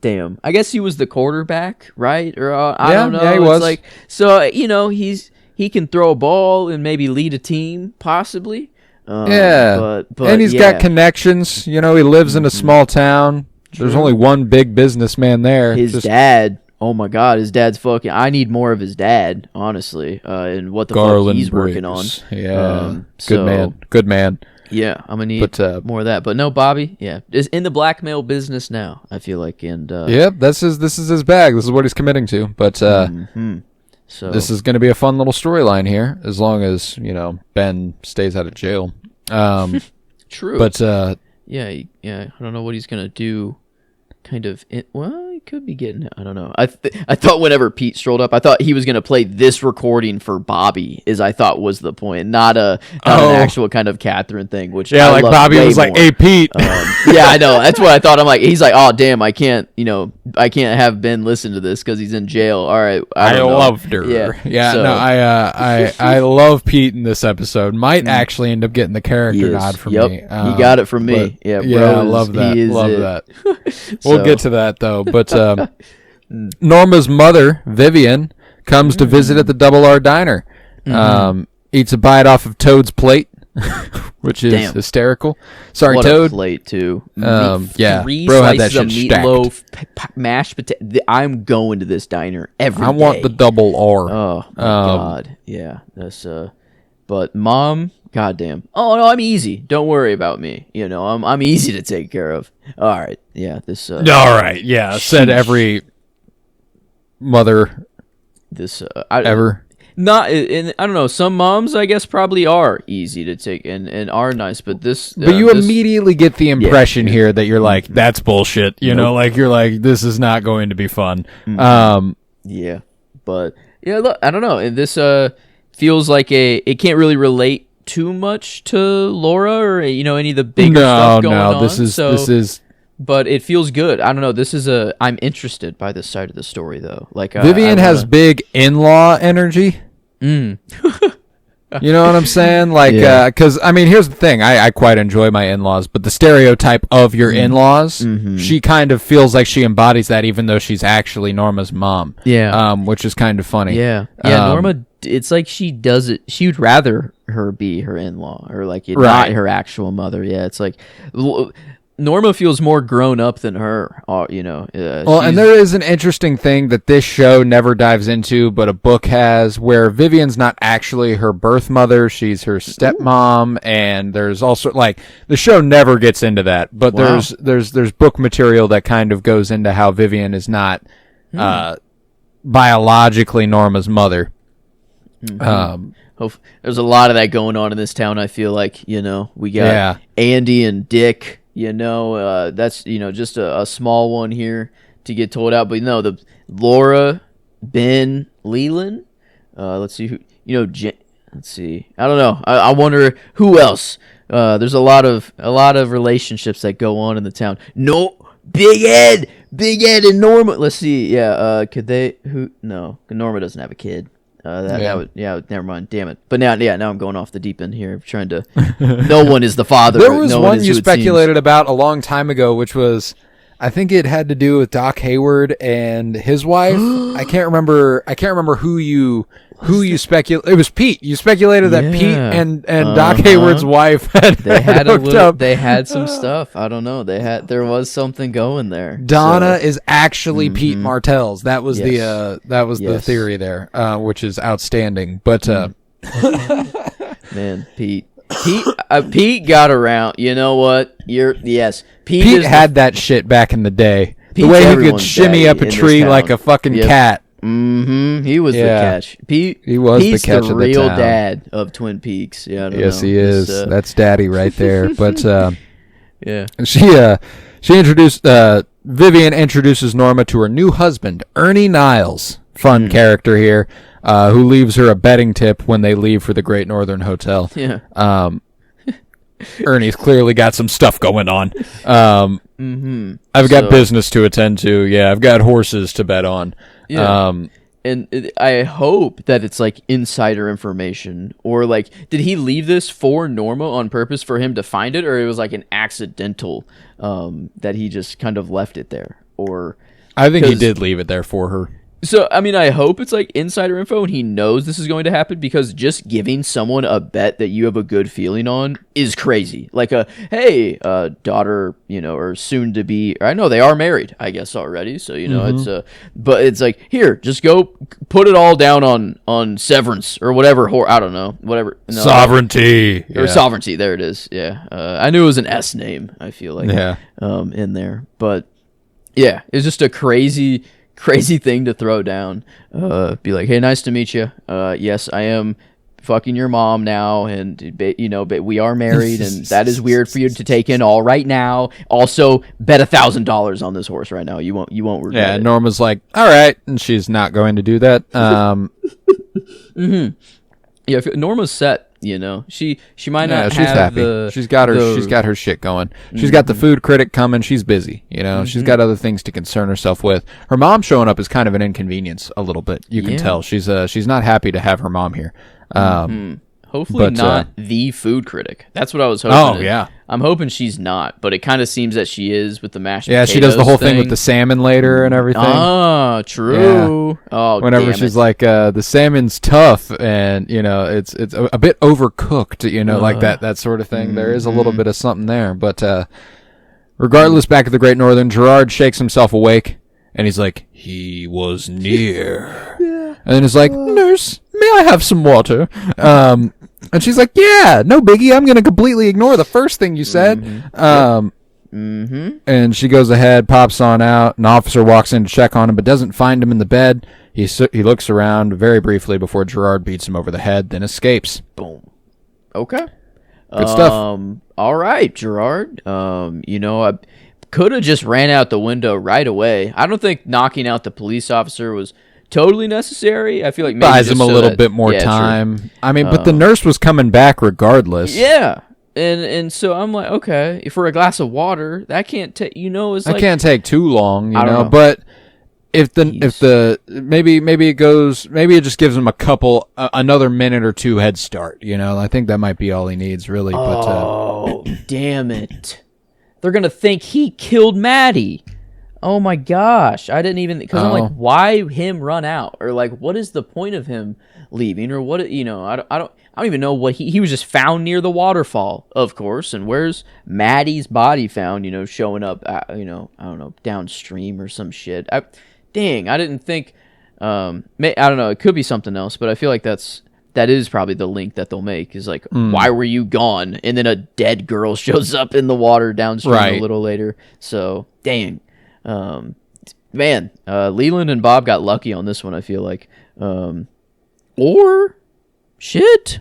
damn, I guess he was the quarterback, right? Or I don't know. Yeah, he was. Like, so he can throw a ball and maybe lead a team, possibly. But and he's got connections. He lives in a small town. True. There's only one big businessman there. His dad. Oh my God, his dad's fucking. I need more of his dad, honestly, and what the fuck he's working on. Yeah, good man. Yeah, I'm gonna need more of that. But no, Bobby, is in the blackmail business now. I feel like, and this is his bag. This is what he's committing to. But so this is going to be a fun little storyline here, as long as Ben stays out of jail. True. But I don't know what he's gonna do. Kind of. He could be getting. I don't know. I thought whenever Pete strolled up, I thought he was gonna play this recording for Bobby. I thought was the point, not an actual kind of Catherine thing. Which I like Bobby was like, "Hey Pete." I know. That's what I thought. I'm like, he's like, "Oh damn, I can't have Ben listen to this because he's in jail." All right. I loved her. Yeah. So. No, I love Pete in this episode. Might actually end up getting the character nod from me. He got it from me. I love that. Love that. We'll get to that though. But Norma's mother, Vivian, comes to visit at the Double R Diner. Eats a bite off of Toad's plate, which is hysterical. Sorry, what Toad. A plate too. 3 bro had that shit of meatloaf, mashed potato. I'm going to this diner every day. I want the Double R. Oh my God. Yeah, that's But Mom, goddamn. Oh no, I'm easy. Don't worry about me. I'm easy to take care of. All right. Yeah. This. All right. Yeah. Said every mother. This. Ever. Not. And I don't know. Some moms, I guess, probably are easy to take and are nice. But this. But you immediately get the impression here that you're like, that's bullshit. Like you're like, this is not going to be fun. Yeah. But look, I don't know. And this feels like it can't really relate too much to Laura or any of the bigger stuff going on. This is but it feels good. I don't know. I'm interested by this side of the story though. Like Vivian has big in-law energy. You know what I'm saying? Like because here's the thing. I quite enjoy my in-laws, but the stereotype of your in-laws, she kind of feels like she embodies that, even though she's actually Norma's mom. Yeah. Which is kind of funny. Yeah. Yeah. Norma. It's like she does it. She would rather her be her in-law or like not her actual mother. Yeah, it's like Norma feels more grown up than her. Well, and there is an interesting thing that this show never dives into, but a book has, where Vivian's not actually her birth mother; she's her stepmom, and there's also like the show never gets into that, but there's book material that kind of goes into how Vivian is not biologically Norma's mother. There's a lot of that going on in this town. I feel like we got Andy and Dick. That's just a small one here to get told out. But the Laura, Ben, Leland. Let's see who. Let's see. I don't know. I wonder who else. There's a lot of relationships that go on in the town. No, Big Ed and Norma. Let's see. Yeah. Could they? Who? No, Norma doesn't have a kid. That would never mind. Damn it. But now I'm going off the deep end here, trying to. No one is the father. There was one you speculated about a long time ago, which was, I think it had to do with Doc Hayward and his wife. I can't remember who you speculated. It was Pete. You speculated that Pete and Doc Hayward's wife had hooked up. They had some stuff. I don't know. There was something going there. Donna is actually Pete Martell's. That was the theory there, which is outstanding. But man, Pete got around. You know what? Pete had that shit back in the day. The way he could shimmy up a tree like a fucking cat. He was the catch. He was Pete's the catch the of the real town. dad of Twin Peaks. Yeah, I don't Yes, know. he is. That's Daddy right there. But yeah. she introduced Vivian introduces Norma to her new husband, Ernie Niles. Fun character here, who leaves her a betting tip when they leave for the Great Northern Hotel. Yeah. Ernie's clearly got some stuff going on. I've got business to attend to. Yeah, I've got horses to bet on. Yeah. And I hope that it's like insider information, or like, did he leave this for Norma on purpose for him to find it, or it was like an accidental that he just kind of left it there? Or I think he did leave it there for her. So, I mean, I hope it's like insider info and he knows this is going to happen, because just giving someone a bet that you have a good feeling on is crazy. Like hey, daughter, or soon to be, I know they are married, I guess already. So, it's but it's like, here, just go put it all down on severance or whatever. I don't know, whatever. No, Sovereignty. Or sovereignty. There it is. Yeah. I knew it was an S name, I feel like, in there, but yeah, it's just a crazy thing to throw down. Be like, hey, nice to meet you. Yes, I am fucking your mom now, and but we are married, and that is weird for you to take in all right now. Also, bet $1,000 on this horse right now. You won't regret it. Norma's like, all right, and she's not going to do that. Yeah, Norma's set. She might not. She's have happy. She's got her shit going. She's got the food critic coming. She's busy. She's got other things to concern herself with. Her mom showing up is kind of an inconvenience a little bit. You can tell she's not happy to have her mom here. Hopefully not the food critic. That's what I was hoping. Oh, yeah. I'm hoping she's not, but it kind of seems that she is with the mashed potatoes. Yeah, she does the whole thing with the salmon later and everything. Ah, true. Yeah. Oh, whenever she's like, the salmon's tough and, it's a bit overcooked, like that sort of thing. There is a little bit of something there. But regardless, back at the Great Northern, Gerard shakes himself awake and he's like, he was near. Yeah. And then he's like, nurse, may I have some water? And she's like, yeah, no biggie. I'm going to completely ignore the first thing you said. And she goes ahead, pops on out. An officer walks in to check on him, but doesn't find him in the bed. He looks around very briefly before Gerard beats him over the head, then escapes. Boom. Okay. Good stuff. All right, Gerard. I could have just ran out the window right away. I don't think knocking out the police officer was totally necessary. I feel like maybe buys him a little bit more time. True. I mean, but the nurse was coming back regardless. Yeah, and so I'm like, okay, for a glass of water, that can't take. It's like, can't take too long, you know. But if maybe it just gives him another minute or two head start. I think that might be all he needs, really. Oh, damn it! They're gonna think he killed Maddie. Oh my gosh, I didn't even, because I'm like, why him run out, or like, what is the point of him leaving, or what? I don't even know what he was just found near the waterfall, of course, and where's Maddie's body found? Showing up, I don't know, downstream or some shit. I didn't think. I don't know, it could be something else, but I feel like that is probably the link that they'll make, is like, why were you gone? And then a dead girl shows up in the water downstream a little later. So dang. Man, Leland and Bob got lucky on this one, I feel like. Or shit,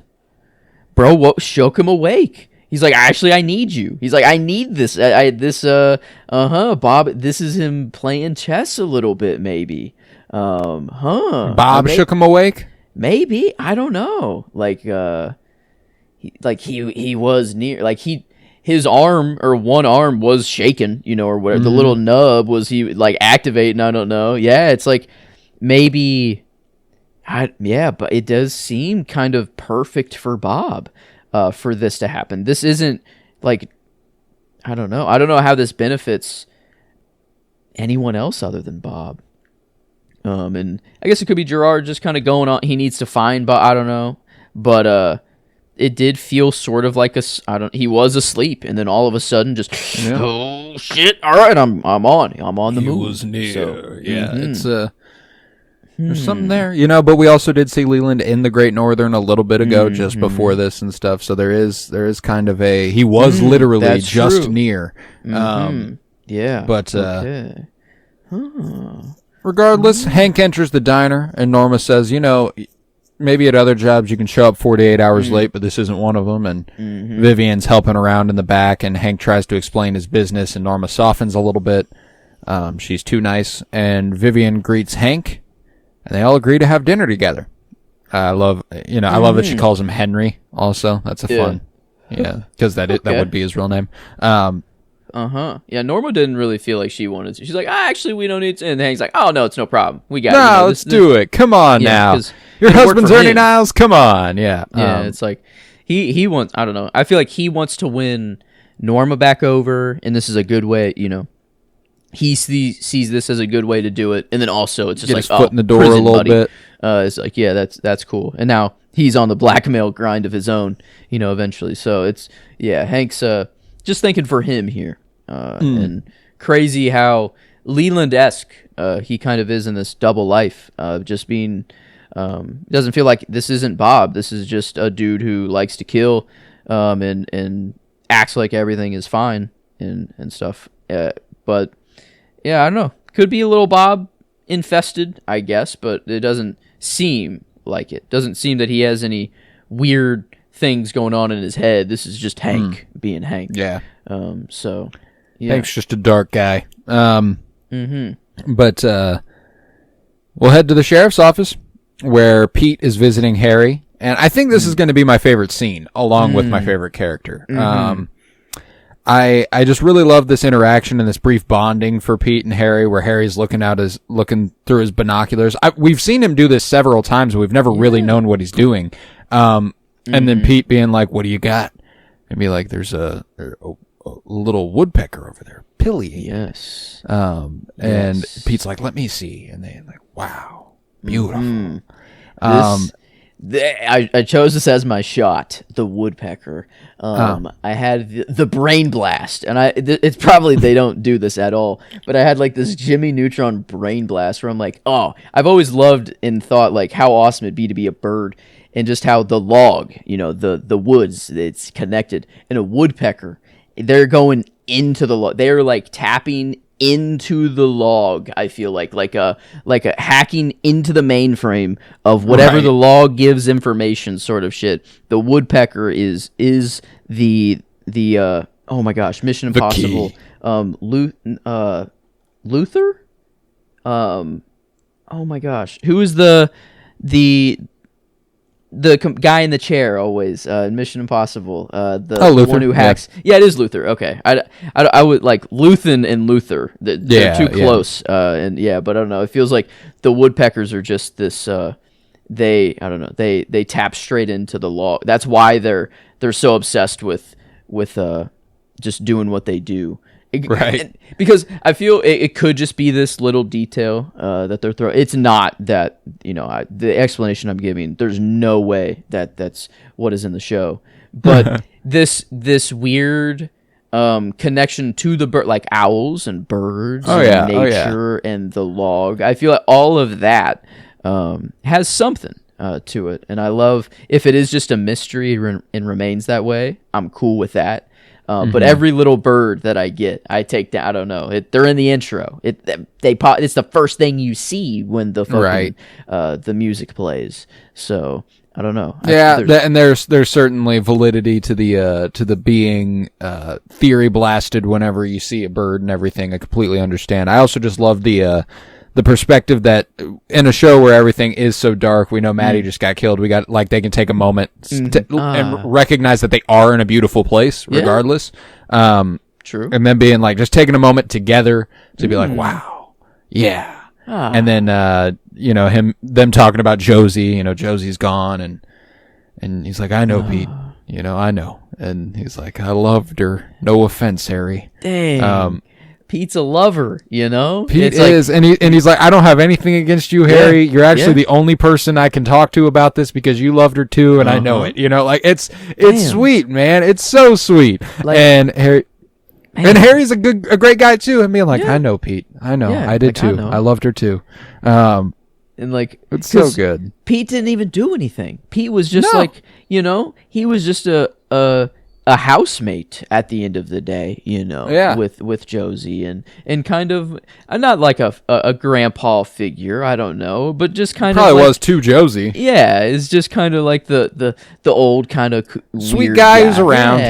bro, what shook him awake? He's like, actually, I need you. He's like, I need this. Bob, this is him playing chess a little bit, maybe. Bob shook him awake? Maybe, I don't know. He was near, his arm, or one arm, was shaken, or whatever. The little nub was activating. I don't know. Yeah, it's like maybe. But it does seem kind of perfect for Bob, for this to happen. This isn't I don't know. I don't know how this benefits anyone else other than Bob. And I guess it could be Gerard just kind of going on. He needs to find Bob. I don't know, but it did feel sort of like he was asleep, and then all of a sudden just, oh shit! All right, I'm on the move. He was near. So, it's there's something there, But we also did see Leland in the Great Northern a little bit ago, just before this and stuff. So there is kind of he was literally just true. near. Yeah, but okay. regardless, Hank enters the diner, and Norma says, maybe at other jobs you can show up 48 hours late, but this isn't one of them. And Vivian's helping around in the back, and Hank tries to explain his business, and Norma softens a little bit. She's too nice, and Vivian greets Hank, and they all agree to have dinner together. I love that she calls him Henry. Also, that's a fun, because that would be his real name. Yeah, Norma didn't really feel like she wanted to. She's like, actually, we don't need to. And Hank's like, oh, no, it's no problem. We got it. No, let's do it. Come on now. Your husband's Ernie Niles? Come on. Yeah. Yeah, it's like, he wants, I don't know. I feel like he wants to win Norma back over, and this is a good way, he sees this as a good way to do it. And then also, it's just get his foot in the door a little bit. It's like, yeah, that's cool. And now he's on the blackmail grind of his own, eventually. So it's, Hank's just thinking for him here. And crazy how Leland-esque he kind of is in this double life, just being doesn't feel like this isn't Bob. This is just a dude who likes to kill and acts like everything is fine and stuff. But yeah, I don't know. Could be a little Bob infested, I guess, but it doesn't seem like it. Doesn't seem that he has any weird things going on in his head. This is just Hank being Hank. Yeah. So yeah. Hank's just a dark guy. But we'll head to the sheriff's office where Pete is visiting Harry. And I think this is going to be my favorite scene, along with my favorite character. I just really love this interaction and this brief bonding for Pete and Harry, where Harry's looking through his binoculars. We've seen him do this several times, but we've never really known what he's doing. And then Pete being like, "What do you got?" And be like, "There's a little woodpecker over there, pillating." Yes. And Pete's like, "Let me see." And they're like, "Wow, beautiful." I chose this as my shot, the woodpecker. I had the brain blast, and it's probably they don't do this at all, but I had like this Jimmy Neutron brain blast where I'm like, oh, I've always loved and thought like how awesome it'd be to be a bird, and just how the log, the woods, it's connected, and a woodpecker, they're going into the log, they're like tapping into the log. I feel like a hacking into the mainframe of whatever the log gives information, sort of shit. The woodpecker is the oh my gosh, Mission Impossible. Luther. Oh my gosh, who is the guy in the chair always in Mission Impossible, the one who hacks. Yeah, it is Luther. Okay, I would like Luthen and Luther. They're too close. But I don't know. It feels like the woodpeckers are just this. They tap straight into the log. That's why they're so obsessed with just doing what they do. Right. Because I feel it could just be this little detail that they're throwing. It's not that, the explanation I'm giving, there's no way that's what is in the show. But this weird connection to the bird, like owls and birds and nature and the log. I feel like all of that has something to it. And I love, if it is just a mystery and remains that way, I'm cool with that. But every little bird that I get, I take down. I don't know. They're in the intro. It's the first thing you see when the fucking, the music plays. So I don't know. And there's certainly validity to the being theory blasted whenever you see a bird and everything. I completely understand. I also just love the perspective that in a show where everything is so dark, we know Maddie just got killed. We got they can take a moment and recognize that they are in a beautiful place regardless. True. And then being like, just taking a moment together to be like, wow. Yeah. And then, them talking about Josie, Josie's gone and he's like, I know, Pete, I know. And he's like, I loved her. No offense, Harry. Dang. Pete's a lover, Pete is, and he's like, I don't have anything against you, Harry. You're actually the only person I can talk to about this because you loved her too, and I know it. It's sweet, man. It's so sweet. And Harry's a great guy too. And being like, I know, Pete. I know. I did too. I loved her too. And like, it's so good. Pete didn't even do anything. Pete was just he was just a a housemate at the end of the day, you know, with Josie and kind of not like a grandpa figure, I don't know, but just kind probably of like, was too Josie. Yeah, it's just kind of like the old kind of sweet guy who's around,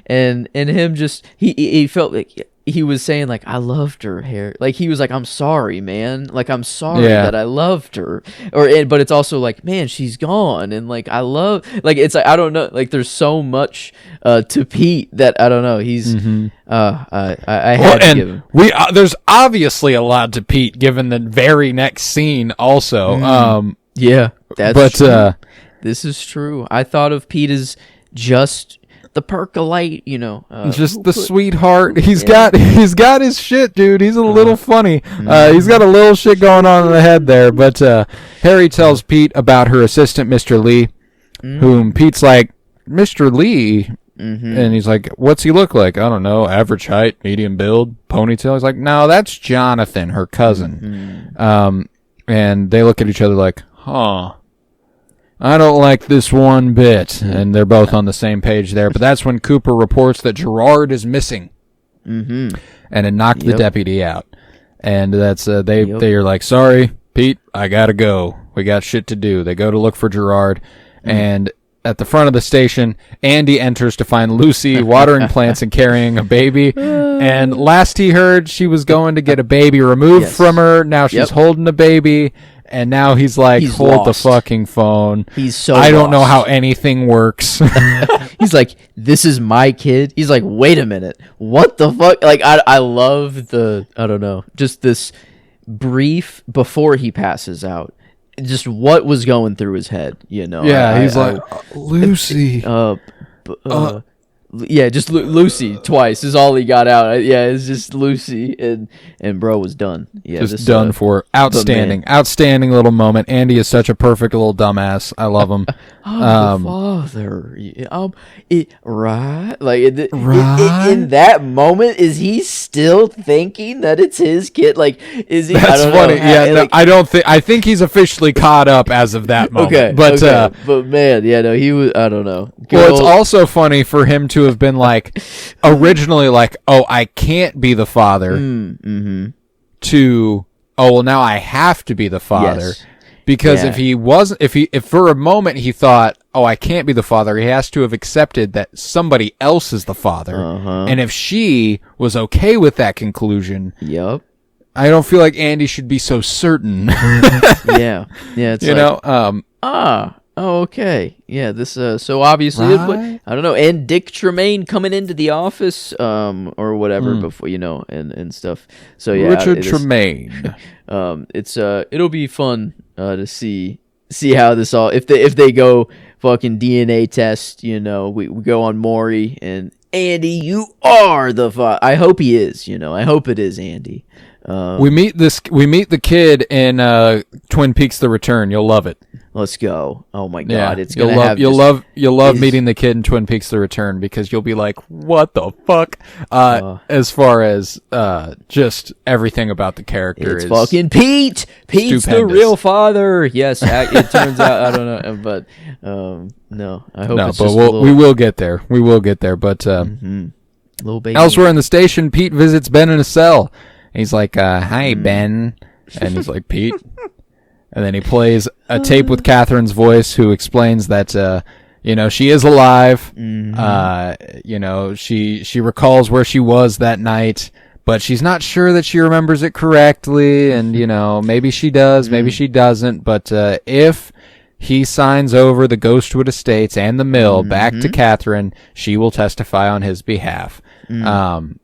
and him just he felt like he was saying like I loved her hair, like he was like I'm sorry man, like I'm sorry that I loved her, but it's also like man she's gone, and like I love, like it's like I don't know, like there's so much to Pete that I don't know, he's I had to give him. There's obviously a lot to Pete given the very next scene also. That's true. This is true. I thought of Pete as just the percolate, you know, just the sweetheart. He's got his shit, dude. He's a little funny. He's got a little shit going on in the head there. But Harry tells Pete about her assistant, Mr. Lee, whom Pete's like, Mr. Lee, and he's like, what's he look like? I don't know, average height, medium build, ponytail. He's like, no, that's Jonathan, her cousin. And they look at each other like, huh. I don't like this one bit, and they're both on the same page there. But that's when Cooper reports that Gerard is missing, and it knocked the deputy out. And that's they're like, sorry, Pete, I gotta go. We got shit to do. They go to look for Gerard, and at the front of the station, Andy enters to find Lucy watering plants and carrying a baby. And last he heard, she was going to get a baby removed from her. Now she's holding a baby. And now he's like, hold the fucking phone. He's so I don't know how anything works. He's like, this is my kid. He's like, wait a minute. What the fuck? Like, I love I don't know, just this brief before he passes out. Just what was going through his head, you know? Yeah, he's like, Lucy. Yeah, just Lucy twice is all he got out. It's just Lucy, and bro was done. Yeah, just done for. Outstanding little moment. Andy is such a perfect little dumbass. I love him. I'm the father. Right? Like in that moment, is he still thinking that it's his kid? Like, is he? That's I don't funny. know. Yeah, like, I don't think. I think he's officially caught up as of that moment. Okay, but man, he was. I don't know. Well, it's also funny for him to have been like, originally like, oh, I can't be the father. To, oh, well, now I have to be the father. Yes. Because if for a moment he thought, oh, I can't be the father, he has to have accepted that somebody else is the father. And if she was okay with that conclusion, I don't feel like Andy should be so certain. It's you like, know, oh, okay. Yeah, this, so obviously, I don't know, and Dick Tremaine coming into the office, or whatever, before, you know, and stuff. So, yeah. Richard Tremaine. It'll be fun, to see how this all, if they go fucking DNA test, you know, we go on Maury, and Andy, you are the I hope he is, you know, I hope it is Andy. We meet the kid in Twin Peaks: The Return. You'll love it. Let's go. Oh my god, it's you'll gonna you'll love meeting the kid in Twin Peaks: The Return, because you'll be like, what the fuck? As far as just everything about the character it's is fucking Pete. Pete's stupendous. the real father. Yes, it turns out. I don't know, but no. I hope it's just we will get there. We will get there. But little baby. Elsewhere in the station, Pete visits Ben in a cell. He's like, hi, Ben. And he's like, Pete? And then he plays a tape with Catherine's voice, who explains that, you know, she is alive. You know, she recalls where she was that night, but she's not sure that she remembers it correctly. And, you know, maybe she does, maybe she doesn't. But if he signs over the Ghostwood Estates and the mill back to Catherine, she will testify on his behalf. Damn.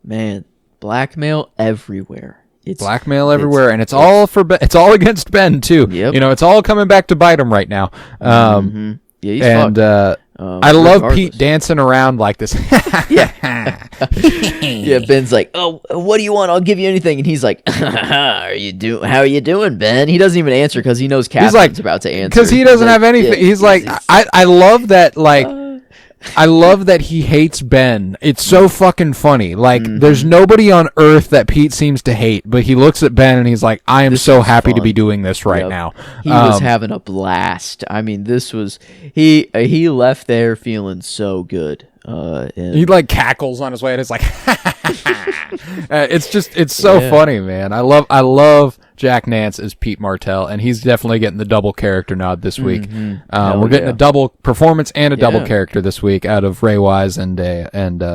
Man. Blackmail everywhere. And it's all for Ben. It's all against Ben too. Yep. You know, it's all coming back to bite him right now. Yeah, he's and I love Pete dancing around like this. Yeah, Ben's like, oh, what do you want? I'll give you anything. And he's like, how are you doing, Ben? He doesn't even answer because he knows Catherine's about to answer. Because he doesn't have anything. He's like, I love that, like, I love that he hates Ben. It's so fucking funny. Like, there's nobody on Earth that Pete seems to hate, but he looks at Ben and he's like, I am so happy to be doing this right now. He was having a blast. I mean, this was he left there feeling so good. And he like cackles on his way and it's like it's so funny, man. I love Jack Nance as Pete Martell, and he's definitely getting the double character nod this week. We're getting a double performance and a double character this week out of Ray Wise and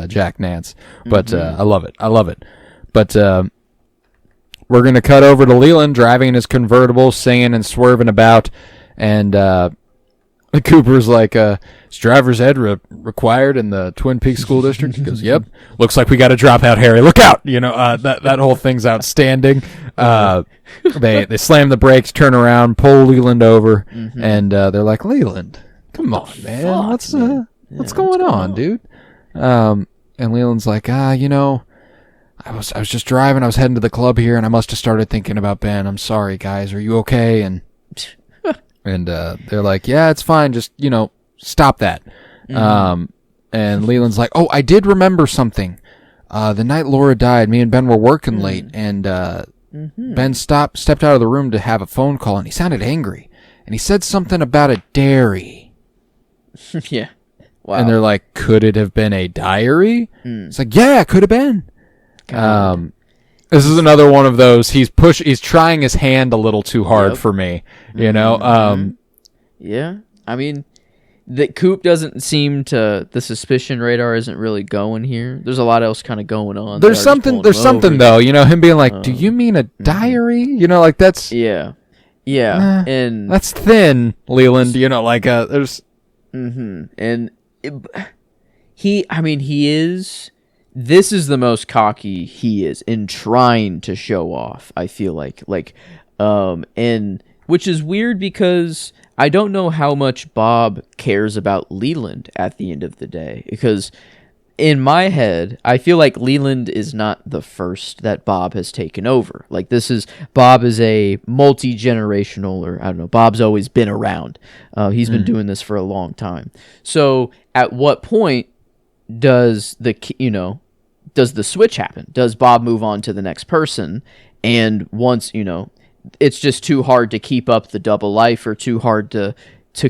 Jack Nance. But I love it. But we're gonna cut over to Leland driving in his convertible, singing and swerving about, and Cooper's like, is driver's ed required in the Twin Peaks School District? He goes, yep. Looks like we got to drop out, Harry. Look out! That whole thing's outstanding. They slam the brakes, turn around, pull Leland over, and they're like, Leland, come on, man. What's going on, dude? And Leland's like, I was just driving. I was heading to the club here, and I must have started thinking about Ben. I'm sorry, guys. Are you okay? And they're like, yeah, it's fine. Just, stop that. And Leland's like, oh, I did remember something. The night Laura died, me and Ben were working late, and Ben stepped out of the room to have a phone call, and he sounded angry. And he said something about a dairy. Yeah. Wow. And they're like, could it have been a diary? It's like, yeah, it could have been. This is another one of those. He's trying his hand a little too hard for me, Yeah, I mean, the Coop doesn't seem to. The suspicion radar isn't really going here. There's a lot else kind of going on. There's something though. Him being like, "Do you mean a diary?" Like that's yeah, and that's thin, Leland. There's and he is. This is the most cocky he is in trying to show off, I feel like, and which is weird because I don't know how much Bob cares about Leland at the end of the day, because in my head, I feel like Leland is not the first that Bob has taken over. Like, Bob is a multi-generational, or I don't know, Bob's always been around. He's been doing this for a long time. So at what point does the switch happen? Does Bob move on to the next person? And once, it's just too hard to keep up the double life, or too hard to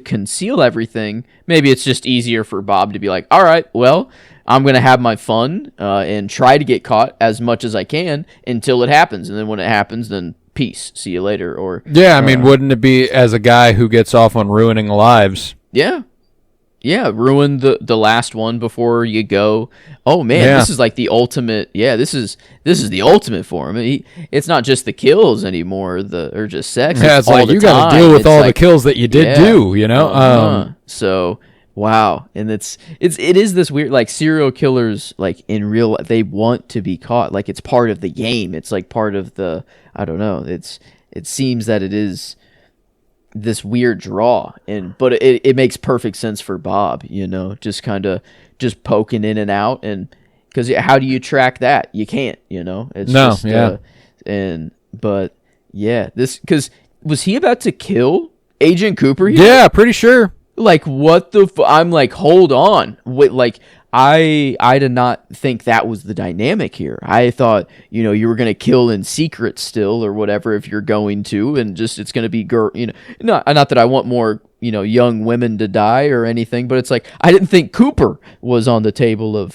conceal everything. Maybe it's just easier for Bob to be like, all right, well, I'm going to have my fun and try to get caught as much as I can until it happens. And then when it happens, then peace. See you later. Or wouldn't it be, as a guy who gets off on ruining lives? Yeah, ruin the last one before you go. Oh man, this is like the ultimate. Yeah, this is the ultimate for him. It's not just the kills anymore, or just sex. Yeah, it's like you got to deal with all the kills that you did do. So wow, and it is this weird, like, serial killers, like in real, they want to be caught. Like, it's part of the game. It's like part of the, I don't know. It seems that it is this weird draw, but it makes perfect sense for Bob, just kind of just poking in and out, and because how do you track that? You can't, it's this, because was he about to kill Agent Cooper here? Yeah, pretty sure. Like, what I'm like, hold on, wait, like, I did not think that was the dynamic here. I thought, you were going to kill in secret still, or whatever, if you're going to, and just, it's going to be, not that I want more, young women to die or anything, but it's like, I didn't think Cooper was on the table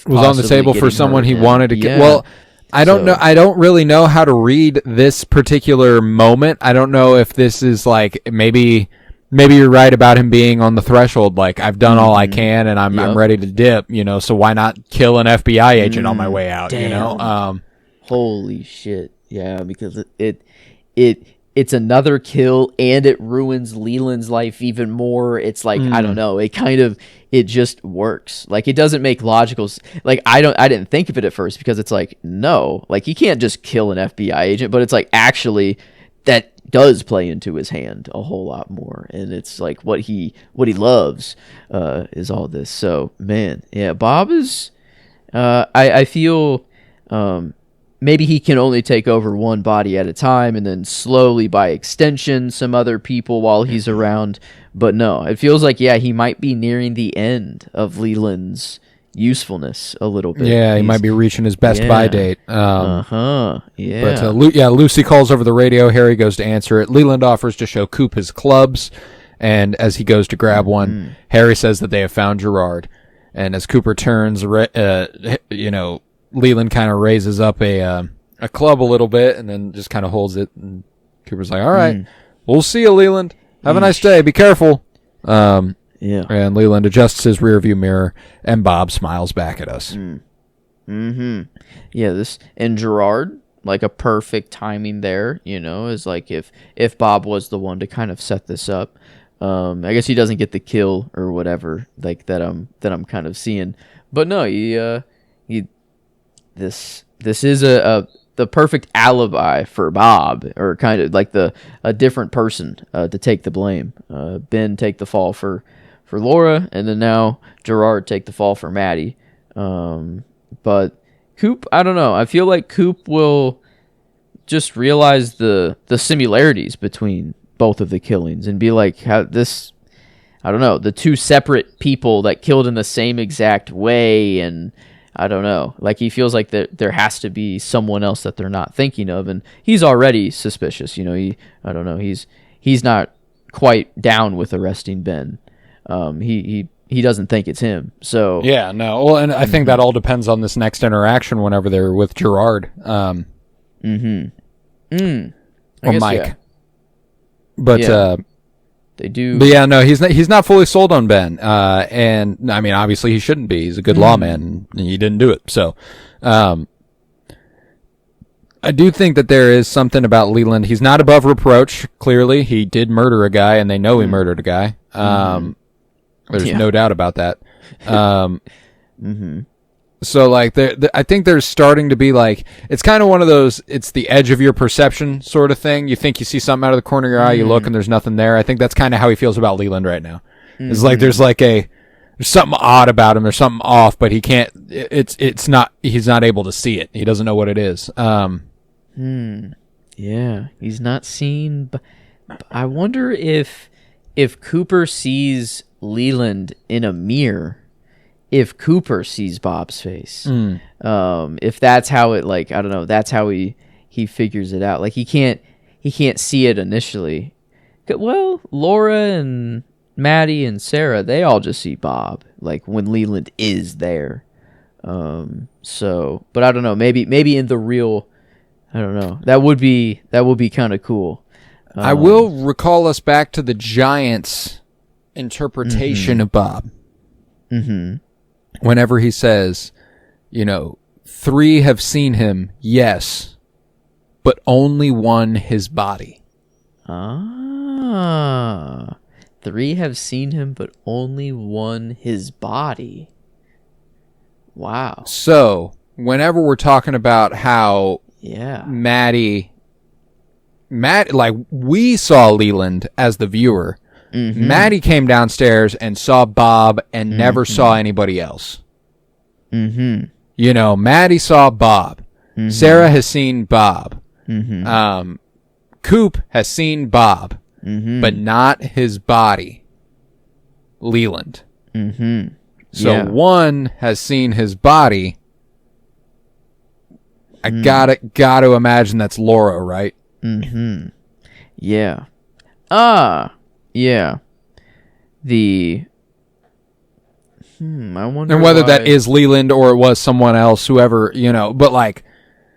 for someone he wanted to get. Well, I don't know. I don't really know how to read this particular moment. I don't know if this is like, maybe you're right about him being on the threshold. Like, I've done all I can, and I'm ready to dip. So why not kill an FBI agent on my way out? Damn. Holy shit! Yeah, because it's another kill, and it ruins Leland's life even more. It's like, I don't know. It just works. Like, it doesn't make logical. Like, I didn't think of it at first, because it's like, no, like, you can't just kill an FBI agent. But it's like, actually, that does play into his hand a whole lot more, and it's like what he loves is all this. So, man, yeah, Bob is I feel maybe he can only take over one body at a time, and then slowly, by extension, some other people while he's around. But no, it feels like, yeah, he might be nearing the end of Leland's usefulness a little bit. Yeah, he might be reaching his best by date. Yeah. But Lucy calls over the radio. Harry goes to answer it. Leland offers to show Coop his clubs, and as he goes to grab one, Harry says that they have found Gerard. And as Cooper turns, Leland kind of raises up a club a little bit, and then just kind of holds it. And Cooper's like, "All right, we'll see you, Leland. Have a nice day. Be careful." Yeah. And Leland adjusts his rearview mirror, and Bob smiles back at us. Yeah, and Gerard, like a perfect timing there, is like if Bob was the one to kind of set this up. I guess he doesn't get the kill or whatever, like that I'm kind of seeing. But no, this is the perfect alibi for Bob, or kind of like a different person to take the blame. Ben take the fall for Laura, and then now Gerard take the fall for Maddie. But Coop, I don't know. I feel like Coop will just realize the similarities between both of the killings and be like, how this, I don't know, the two separate people that killed in the same exact way, and I don't know, like he feels like that there has to be someone else that they're not thinking of, and he's already suspicious. He's not quite down with arresting Ben. He doesn't think it's him. So yeah, no. Well, and I think that all depends on this next interaction whenever they're with Gerard, or Mike. Yeah. But they do. But yeah, no, he's not fully sold on Ben. And I mean, obviously he shouldn't be. He's a good lawman, and he didn't do it. So, I do think that there is something about Leland. He's not above reproach. Clearly, he did murder a guy, and they know he murdered a guy. There's no doubt about that. So, like, I think there's starting to be, like, it's kind of one of those, it's the edge of your perception sort of thing. You think you see something out of the corner of your eye, you look, and there's nothing there. I think that's kind of how he feels about Leland right now. It's like there's something odd about him. There's something off, but he can't, he's not able to see it. He doesn't know what it is. Yeah, he's not seen. I wonder if Cooper sees Leland in a mirror, if Cooper sees Bob's face. If that's how it, like, I don't know, that's how he figures it out. Like, he can't see it initially. Well, Laura and Maddie and Sarah, they all just see Bob, like, when Leland is there. So, but I don't know, maybe in the real, I don't know. That would be kind of cool. I will recall us back to the Giants' interpretation of Bob. Whenever he says, 3 have seen him, yes, but only one his body. 3 have seen him, but only one his body. Wow. So, whenever we're talking about how Maddie, like, we saw Leland as the viewer, Maddie came downstairs and saw Bob and never saw anybody else. Maddie saw Bob. Sarah has seen Bob. Coop has seen Bob, but not his body, Leland. So one has seen his body. I gotta imagine that's Laura, right? Yeah. Yeah. I wonder. And whether that is Leland or it was someone else, whoever, but like,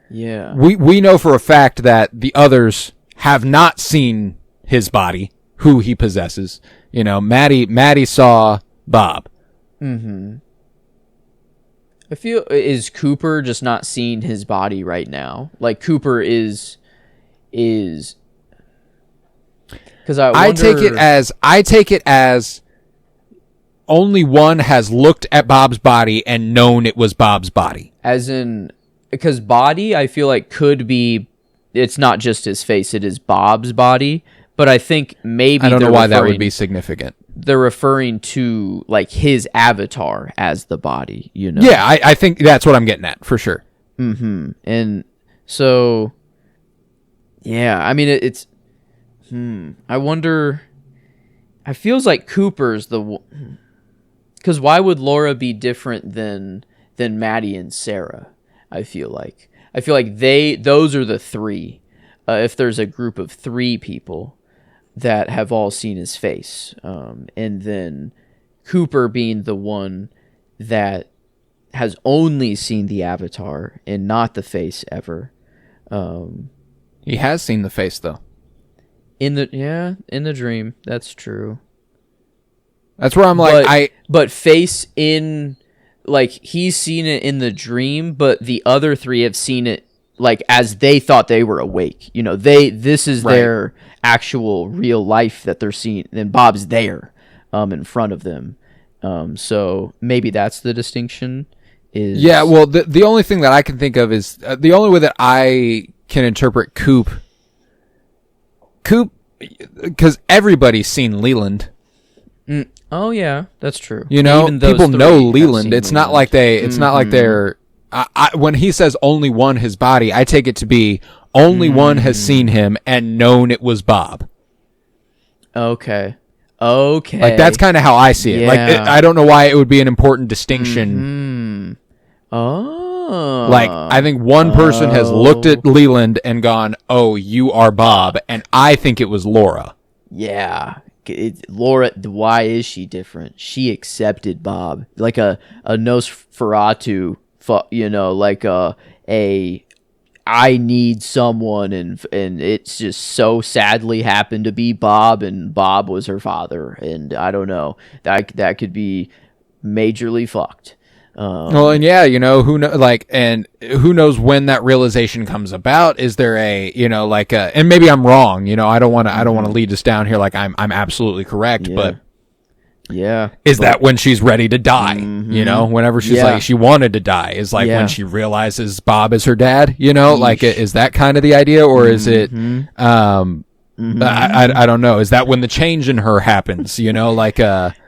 we know for a fact that the others have not seen his body, who he possesses. Maddie saw Bob. I feel, is Cooper just not seeing his body right now? Like, Cooper is because I take it as only one has looked at Bob's body and known it was Bob's body. As in, because body, I feel like could be, it's not just his face, it is Bob's body. But I think maybe I don't know why that would be significant. They're referring to, like, his avatar as the body, Yeah, I think that's what I'm getting at, for sure. And So, yeah, I mean, it's. I wonder. It feels like Cooper's the. Because why would Laura be different than Maddie and Sarah? I feel like those are the three. If there's a group of three people that have all seen his face, and then Cooper being the one that has only seen the avatar and not the face ever. He has seen the face though. In the dream, that's true. That's where I'm like, but face in, like, he's seen it in the dream, but the other three have seen it like as they thought they were awake. You know, this is their actual real life that they're seeing, and Bob's there, in front of them. So maybe that's the distinction. Yeah, well, the only thing that I can think of is the only way that I can interpret Coop, because everybody's seen Leland. Oh yeah, that's true. You know, people know Leland. It's not like it's not like they're. When he says only one his body, I take it to be only one has seen him and known it was Bob. Okay. Like, that's kind of how I see it. Yeah. Like, I don't know why it would be an important distinction. Oh. Like, I think one person has looked at Leland and gone, "Oh, you are Bob," and I think it was Laura. Yeah. Laura, why is she different? She accepted Bob like a Nosferatu, you know, like a I need someone, and it's just so sadly happened to be Bob, and Bob was her father, and I don't know, that could be majorly fucked. Well, and yeah, you know, who knows when that realization comes about? Is there and maybe I'm wrong, you know, I don't want to lead us down here like I'm absolutely correct, but yeah, that when she's ready to die, you know, whenever she's like, she wanted to die, is like when she realizes Bob is her dad, you know, like, is that kind of the idea, or is it, I don't know. Is that when the change in her happens, you know, like,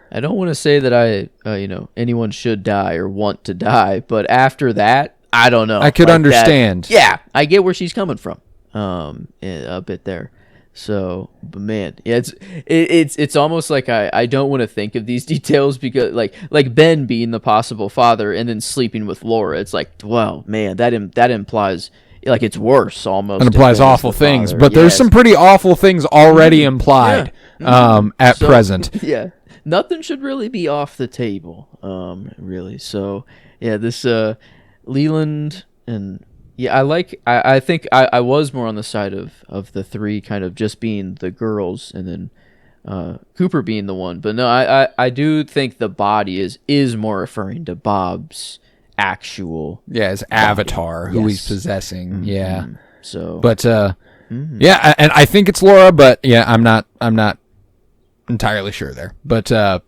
I don't want to say that anyone should die or want to die, but after that, I don't know. I could understand. Yeah, I get where she's coming from, a bit there. So, but man, yeah, it's almost like I don't want to think of these details, because like Ben being the possible father and then sleeping with Laura, it's like, well, man, that implies, like, it's worse almost. It implies awful things, but there's some pretty awful things already implied at present. Yeah. Nothing should really be off the table, really. So, yeah, this Leland, and yeah, I think I was more on the side of the three kind of just being the girls, and then Cooper being the one. But no, I do think the body is more referring to Bob's actual his avatar, who he's possessing. Yeah. So, but yeah, and I think it's Laura, but yeah, I'm not entirely sure there, but well,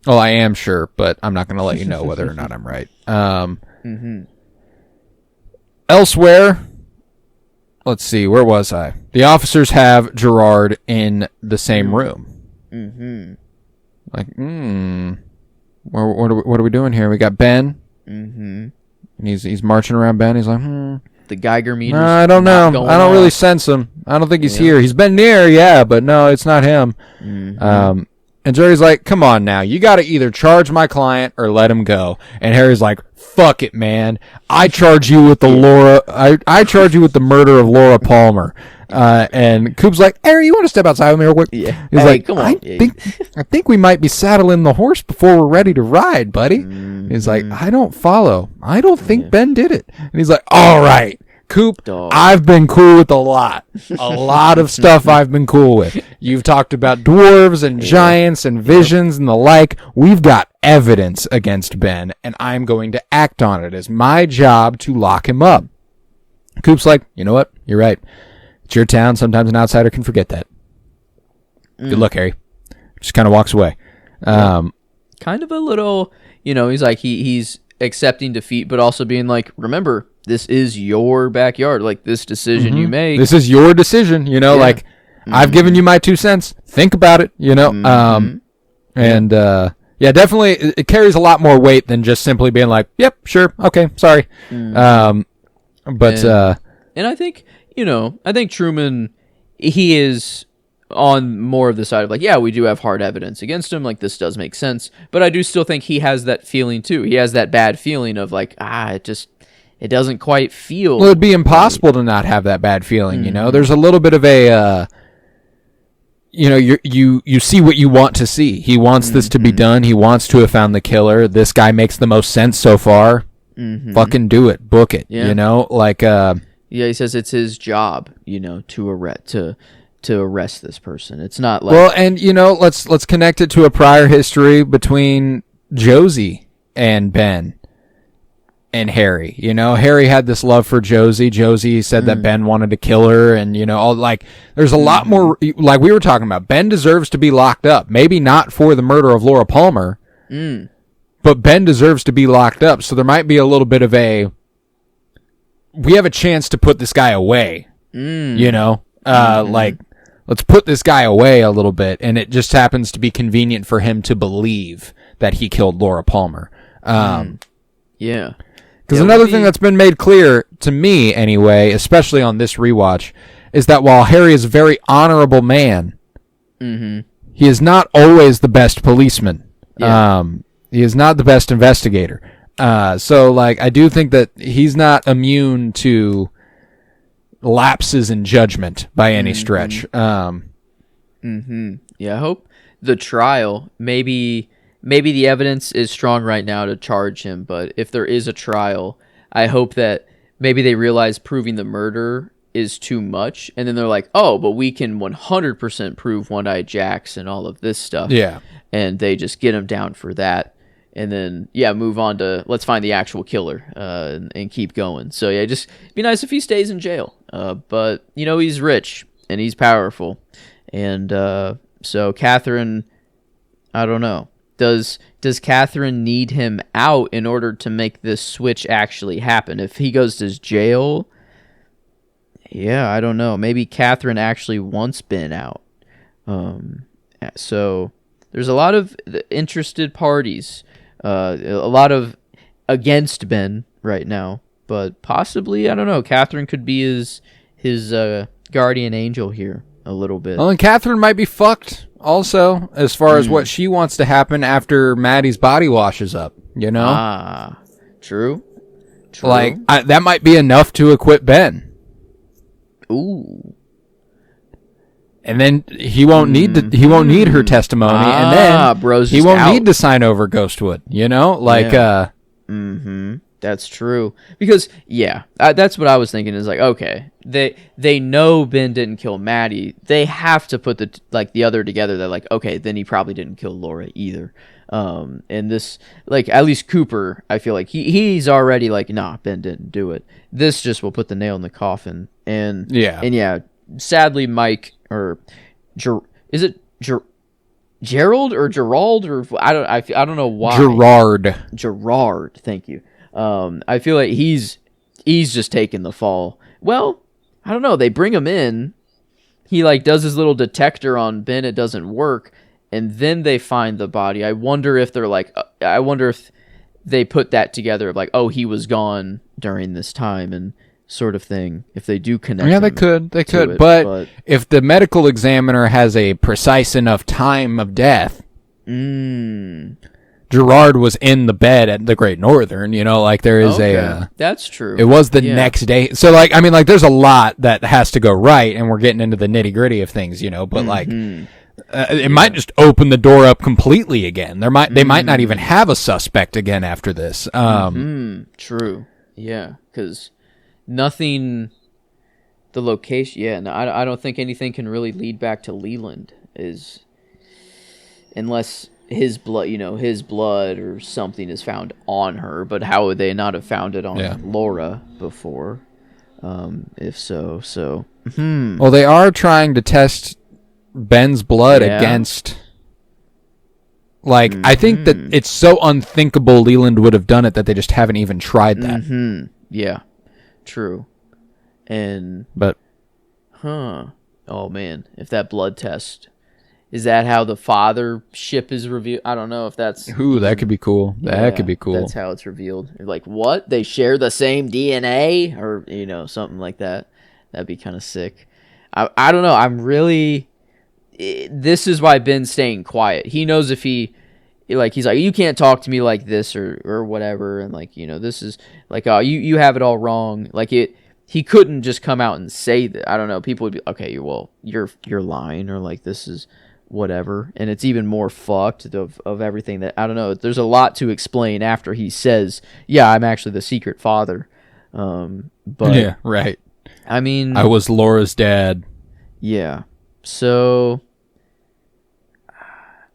I am sure, but I'm not going to let you know whether or not I'm right. Elsewhere, let's see, where was I? The officers have Gerard in the same room. Like, what are we doing here? We got Ben, and he's marching around Ben. He's like, The Geiger meter. I don't know. I don't really sense him. I don't think he's here. He's been near, but no, it's not him. And Jerry's like, come on now. You got to either charge my client or let him go. And Harry's like, fuck it, man. I charge you with the I charge you with the murder of Laura Palmer. And Coop's like, Harry, you want to step outside with me real quick? Yeah. He's like, come on. I think we might be saddling the horse before we're ready to ride, buddy. He's like, I don't follow. I don't think Ben did it. And he's like, all right. Coop, I've been cool with a lot of stuff I've been cool with. You've talked about dwarves and giants and visions and the like. We've got evidence against Ben, and I'm going to act on it. It's my job to lock him up. Coop's like, you know what? You're right. It's your town. Sometimes an outsider can forget that. Good luck, Harry. Just kind of walks away. Kind of a little, he's like, he's accepting defeat, but also being like, remember, this is your backyard. Like, this decision you make. This is your decision, like, I've given you my 2 cents. Think about it, And, yeah, definitely, it carries a lot more weight than just simply being like, yep, sure, okay, sorry. But And I think, I think Truman, he is on more of the side of like, yeah, we do have hard evidence against him. Like, this does make sense. But I do still think he has that feeling too. He has that bad feeling of like, it doesn't quite feel. Well, it'd be impossible to not have that bad feeling, There's a little bit of a, you see what you want to see. He wants this to be done. He wants to have found the killer. This guy makes the most sense so far. Fucking do it. Book it. Yeah. Yeah, he says it's his job, to arrest this person. It's not like... Well, and, let's connect it to a prior history between Josie and Ben and Harry. Harry had this love for Josie. Josie said that Ben wanted to kill her, and, there's a lot more... Like we were talking about, Ben deserves to be locked up. Maybe not for the murder of Laura Palmer, but Ben deserves to be locked up, so there might be a little bit of a... We have a chance to put this guy away, let's put this guy away a little bit, and it just happens to be convenient for him to believe that he killed Laura Palmer. Yeah. Because another thing that's been made clear, to me anyway, especially on this rewatch, is that while Harry is a very honorable man, he is not always the best policeman. Yeah. He is not the best investigator. So, I do think that he's not immune to lapses in judgment by any stretch. Yeah, I hope the trial, maybe the evidence is strong right now to charge him, but if there is a trial, I hope that maybe they realize proving the murder is too much, and then they're like, oh, but we can 100% prove One-Eyed Jacks and all of this stuff. Yeah. And they just get him down for that. And then, move on to let's find the actual killer and keep going. So, just be nice if he stays in jail. But, he's rich and he's powerful. And so Catherine, I don't know. Does Catherine need him out in order to make this switch actually happen? If he goes to jail, I don't know. Maybe Catherine actually wants Ben out. So there's a lot of interested parties. A lot of against Ben right now, but possibly, I don't know, Catherine could be his guardian angel here a little bit. Well, and Catherine might be fucked also as far as what she wants to happen after Maddie's body washes up, True. That might be enough to acquit Ben. Ooh. And then he won't need her testimony, and then he won't need to sign over Ghostwood. That's true. Because that's what I was thinking. Is like, okay, they know Ben didn't kill Maddie. They have to put the other together. They're like, okay, then he probably didn't kill Laura either. And this, at least Cooper, I feel like he's already like, nah, Ben didn't do it. This just will put the nail in the coffin. And sadly, Mike. Or is it Gerald or Gerald or I don't know why. Gerard, thank you. I feel like he's just taking the fall. Well, I don't know. They bring him in. He does his little detector on Ben. It doesn't work, and then they find the body. I wonder if they're I wonder if they put that together of oh, he was gone during this time and sort of thing, if they do connect. Yeah, they could. But if the medical examiner has a precise enough time of death, Gerard was in the bed at the Great Northern, there is that's true. It was the next day. So, there's a lot that has to go right, and we're getting into the nitty-gritty of things, but, it might just open the door up completely again. They might not even have a suspect again after this. True. Yeah, because... Nothing, the location, I don't think anything can really lead back to Leland, unless his blood or something is found on her, but how would they not have found it on Laura before, if so. Well, they are trying to test Ben's blood against, I think that it's so unthinkable Leland would have done it that they just haven't even tried that. Yeah. True. Oh man, if that blood test is that how the father ship is revealed? I don't know if that's... Ooh, that could be cool. That could be cool. That's how it's revealed. Like, what? They share the same DNA? Or, something like that. That'd be kind of sick. I don't know. I'm really... This is why Ben's staying quiet. He knows if he's like, you can't talk to me like this or whatever. And like, this is like, oh, you have it all wrong. Like he couldn't just come out and say that. I don't know. People would be, okay, well, you're lying, or like, this is whatever. And it's even more fucked of everything that, I don't know. There's a lot to explain after he says, yeah, I'm actually the secret father. But yeah, right. I mean, I was Laura's dad. Yeah. So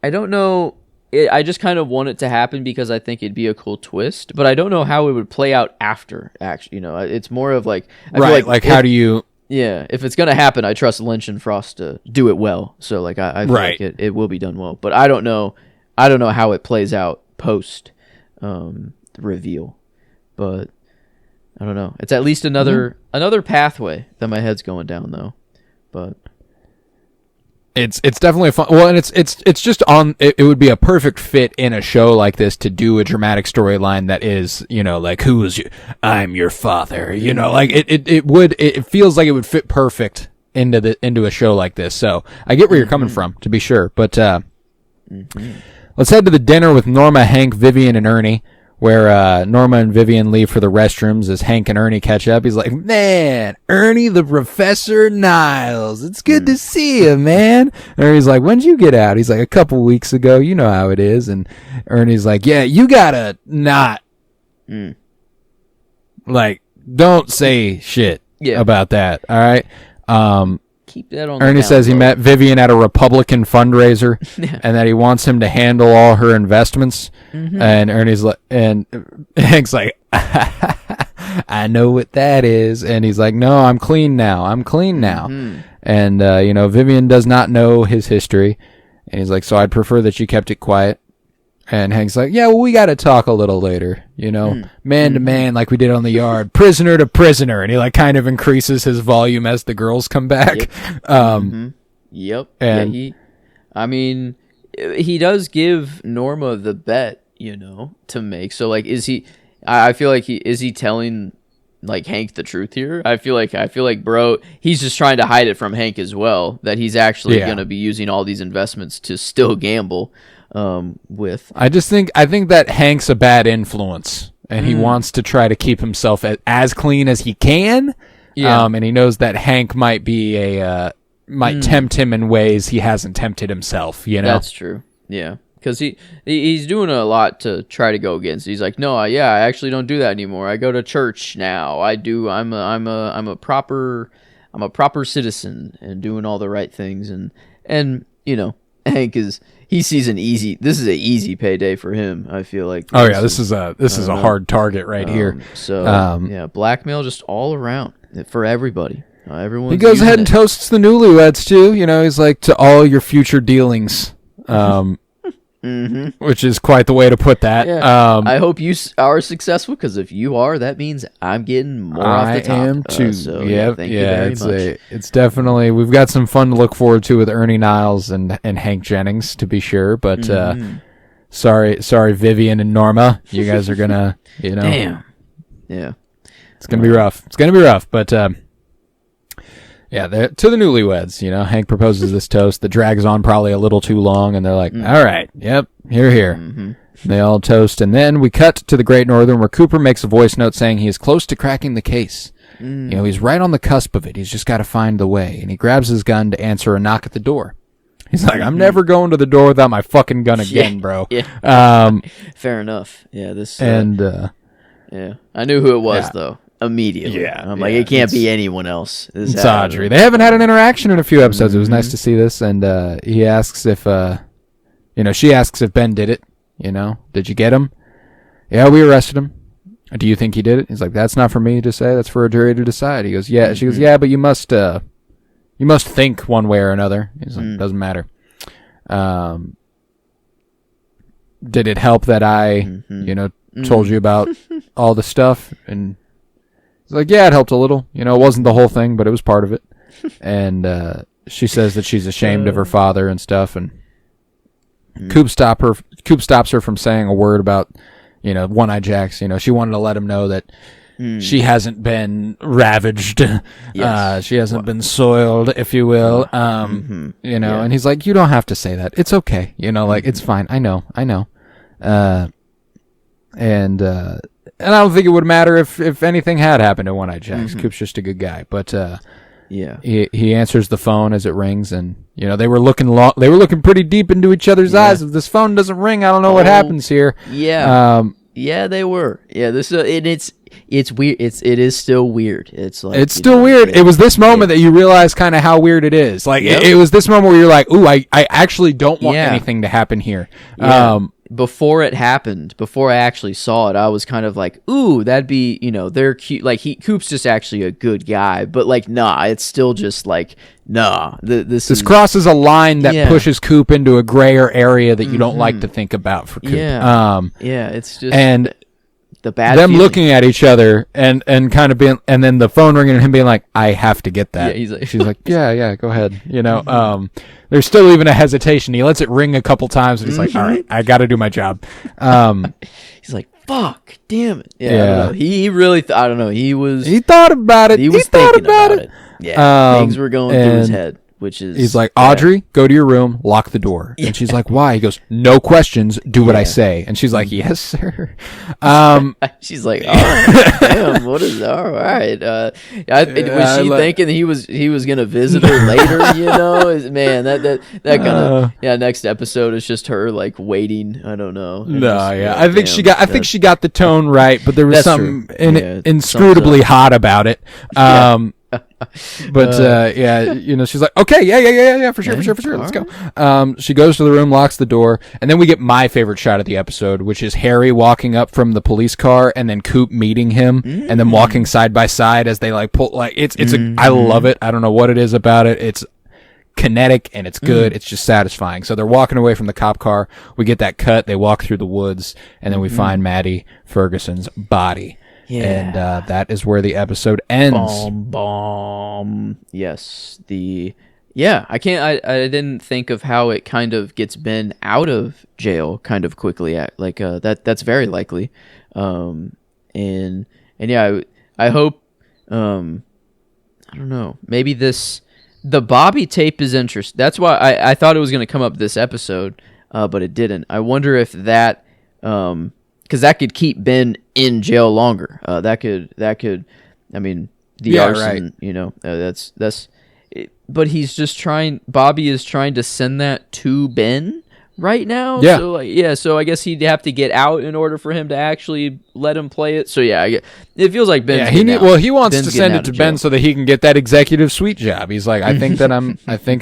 I don't know. I just kind of want it to happen because I think it'd be a cool twist, but I don't know how it would play out after. Actually, it's more of like, I feel like how do you? Yeah, if it's gonna happen, I trust Lynch and Frost to do it well. So like, I feel like it will be done well, but I don't know how it plays out post reveal, but I don't know. It's at least another pathway that my head's going down though, but. It's definitely fun. Well, and it's just on. It would be a perfect fit in a show like this to do a dramatic storyline that is, like, who is you? I'm your father. Like it feels like it would fit perfect into a show like this. So I get where you're coming from, to be sure. But let's head to the dinner with Norma, Hank, Vivian, and Ernie, where Norma and Vivian leave for the restrooms as Hank and Ernie catch up. He's like, man, Ernie the Professor Niles. It's good to see you, man. And Ernie's like, when'd you get out? He's like, a couple weeks ago. You know how it is. And Ernie's like, yeah, you gotta not, like, don't say shit about that, all right? Keep that on. Ernie says he met Vivian at a Republican fundraiser and that he wants him to handle all her investments. And Ernie's like, and Hank's like, I know what that is. And he's like, no, I'm clean now. And, Vivian does not know his history. And he's like, so I'd prefer that you kept it quiet. And Hank's like, yeah, well, we got to talk a little later, man to man, like we did on the yard, prisoner to prisoner. And he like kind of increases his volume as the girls come back. Yep. And he does give Norma the bet, to make. So like, I feel like is he telling like Hank the truth here? I feel like bro, he's just trying to hide it from Hank as well, that he's actually going to be using all these investments to still gamble. I think that Hank's a bad influence, and he wants to try to keep himself as clean as he can. Yeah. And he knows that Hank might be might tempt him in ways he hasn't tempted himself. That's true. Yeah, because he's doing a lot to try to go against. He's like, no, I actually don't do that anymore. I go to church now. I'm a proper citizen and doing all the right things. And Hank he sees this is an easy payday for him. I feel like. Oh yeah, this is a hard target right here. So blackmail just all around for everybody. Everyone. He goes ahead and toasts the newlyweds too. He's like, to all your future dealings, which is quite the way to put that. Yeah. I hope you are successful, because if you are, that means I'm getting more off the top. I am too. Thank you very much. It's definitely, we've got some fun to look forward to with Ernie Niles and Hank Jennings, to be sure. But sorry, Vivian and Norma, you guys are gonna, Damn. Yeah. It's gonna be rough. But yeah, to the newlyweds, Hank proposes this toast that drags on probably a little too long, and they're like, all right, yep, here. They all toast, and then we cut to the Great Northern, where Cooper makes a voice note saying he is close to cracking the case. He's right on the cusp of it. He's just got to find the way, and he grabs his gun to answer a knock at the door. He's like, I'm never going to the door without my fucking gun again, bro. Yeah. Fair enough. Yeah, this... yeah. I knew who it was, though. Immediately. Yeah. I'm like, it can't be anyone else. It's Audrey. They haven't had an interaction in a few episodes. It was nice to see this. And he asks if, she asks if Ben did it. Did you get him? Yeah, we arrested him. Do you think he did it? He's like, that's not for me to say. That's for a jury to decide. He goes, yeah. She goes, yeah, but you must think one way or another. He's like, doesn't matter. Did it help that I, told you about all the stuff? And he's like, yeah, it helped a little. It wasn't the whole thing, but it was part of it. And she says that she's ashamed of her father and stuff, and Coop stops her from saying a word about, One-Eye Jacks. She wanted to let him know that she hasn't been ravaged. Yes. She hasn't been soiled, if you will. And he's like, you don't have to say that. It's okay. It's fine. I know. And I don't think it would matter if anything had happened to One-Eye Jacks. Coop's just a good guy. But he answers the phone as it rings, and they were looking pretty deep into each other's eyes. If this phone doesn't ring, I don't know what happens here. Yeah, they were. Yeah, this it's weird. It is still weird. It's still weird. It was this moment that you realize kind of how weird it is. Like it was this moment where you're like, ooh, I actually don't want anything to happen here. Yeah. Before it happened, before I actually saw it, I was kind of like, ooh, that'd be, they're cute. Like Coop's just actually a good guy, but like, nah, it's still just like, nah. This crosses a line that pushes Coop into a grayer area that you don't like to think about for Coop. It's just and the bad them feeling. looking at each other and kind of being, and then the phone ringing and him being like, I have to get that. Yeah, she's like, yeah, go ahead. There's still even a hesitation. He lets it ring a couple times and he's like, all right, I got to do my job. He's like, fuck, damn it. Yeah. I don't know. He really, I don't know. He thought about it. He was thinking about it. Yeah. Things were going through his head. Which is, he's like, Audrey, go to your room, lock the door. And she's like, why? He goes, no questions, do what I say. And she's like, yes, sir. She's like, all right, damn, what is all right? Was she thinking he was gonna visit her later? Man, that kind of next episode is just her like waiting. I don't know. I think she got the tone right, but there was something inscrutably hot about it. But she's like, okay, yeah, for sure, let's go. She goes to the room, locks the door, and then we get my favorite shot of the episode, which is Harry walking up from the police car, and then Coop meeting him, and then walking side by side as they like pull. Like I love it. I don't know what it is about it. It's kinetic and it's good. It's just satisfying. So they're walking away from the cop car. We get that cut. They walk through the woods, and then we find Maddie Ferguson's body. Yeah. And that is where the episode ends. Bomb. Yes. I didn't think of how it kind of gets Ben out of jail kind of quickly. That's very likely. I hope, I don't know, maybe the Bobby tape is interesting. That's why I thought it was going to come up this episode, but it didn't. I wonder if that, because that could keep Ben in jail longer. That could. I mean, the arson. Right. That's. But he's just trying. Bobby is trying to send that to Ben right now. Yeah. So I guess he'd have to get out in order for him to actually let him play it. So it feels like Ben's. Yeah, he wants to send it to Ben so that he can get that executive suite job. He's like, I think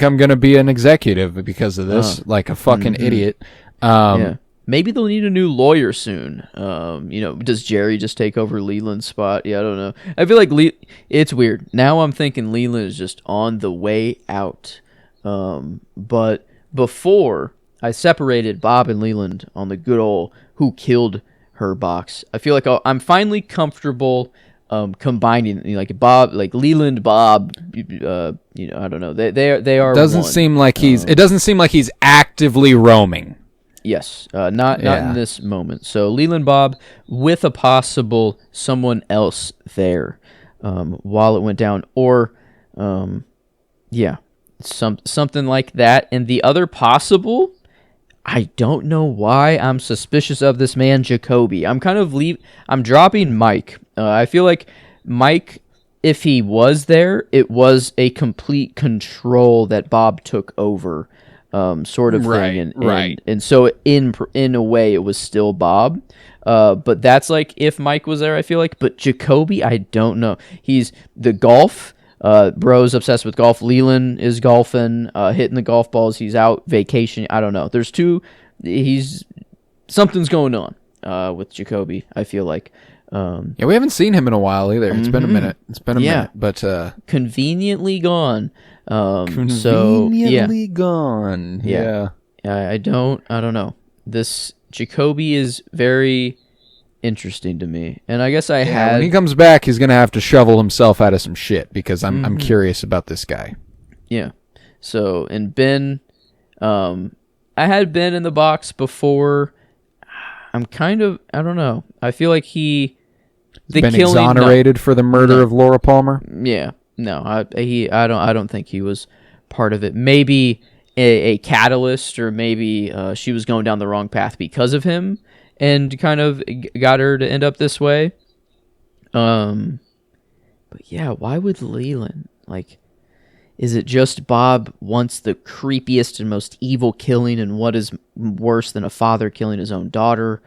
I'm gonna be an executive because of this, like a fucking idiot. Maybe they'll need a new lawyer soon. Does Jerry just take over Leland's spot? Yeah, I don't know. I feel like it's weird. Now I'm thinking Leland is just on the way out. But before I separated Bob and Leland on the good old who killed her box, I feel like I'm finally comfortable combining Bob, like Leland, Bob. I don't know. They are. Doesn't one. Seem like he's. It doesn't seem like he's actively roaming. Yes, not in this moment. So Leland Bob with a possible someone else there while it went down, or something like that. And the other possible, I don't know why I'm suspicious of this man Jacoby. I'm dropping Mike. I feel like Mike, if he was there, it was a complete control that Bob took over. Sort of thing, and so in a way it was still Bob, but that's like if Mike was there, I feel like. But Jacoby, I don't know. He's the golf. Bro's obsessed with golf. Leland is golfing, hitting the golf balls. He's out vacation. I don't know. There's something's going on with Jacoby, I feel like. We haven't seen him in a while either. It's been a minute. But conveniently gone. Conveniently gone. Yeah. I don't know. This Jacoby is very interesting to me, and I guess when he comes back, he's gonna have to shovel himself out of some shit because I'm curious about this guy. Yeah. So, and Ben, I had Ben in the box before. I don't know. I feel like the been killing, exonerated for the murder of Laura Palmer. Yeah, no, I don't think he was part of it. Maybe a catalyst, or maybe she was going down the wrong path because of him, and kind of got her to end up this way. But yeah, why would Leland, like, is it just Bob wants the creepiest and most evil killing, and what is worse than a father killing his own daughter?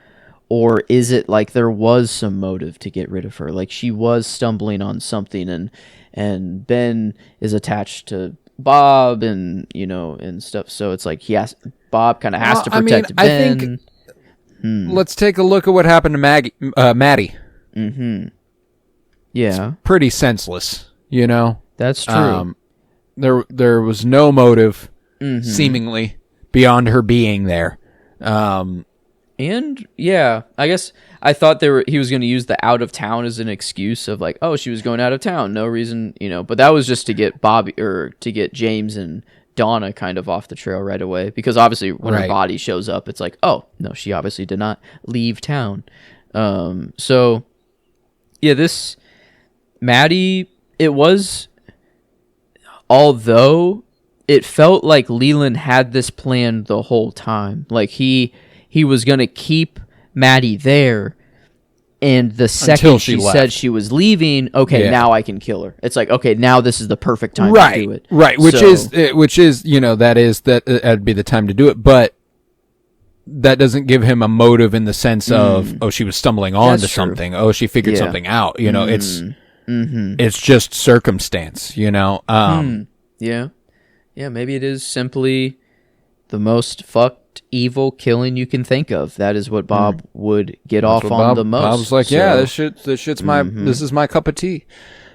Or is it like there was some motive to get rid of her? Like she was stumbling on something, and Ben is attached to Bob, and and stuff. So it's like Bob kind of has to protect Ben. I think let's take a look at what happened to Maddie. Mm-hmm. Yeah. It's pretty senseless, That's true. There was no motive, seemingly, beyond her being there. And yeah, I guess I thought he was going to use the out of town as an excuse of like, oh, she was going out of town, no reason, but that was just to get to get James and Donna kind of off the trail right away, because obviously when her body shows up, it's like, oh no, she obviously did not leave town. So yeah, this Maddie, although it felt like Leland had this plan the whole time, like he was going to keep Maddie there, and the second she said she was leaving, now I can kill her. It's like, okay, now this is the perfect time to do it. Right, which is that'd be the time to do it, but that doesn't give him a motive in the sense of, oh, she was stumbling onto something. Oh, she figured something out. It's just circumstance, Yeah. Yeah, maybe it is simply the most fucked evil killing you can think of. That is what Bob would get off on the most. Bob's like, yeah, this shit's this is my cup of tea.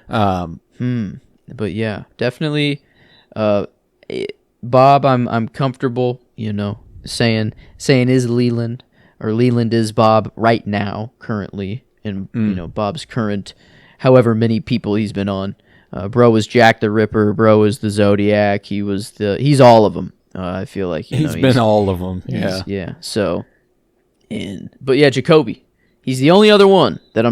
But yeah, definitely, Bob, I'm comfortable, saying is Leland, or Leland is Bob right now, currently, in Bob's current, however many people he's been on. Bro is Jack the Ripper. Bro is the Zodiac. He's all of them. I feel like he's been all of them. Yeah. Yeah. So, but yeah, Jacoby. He's the only other one that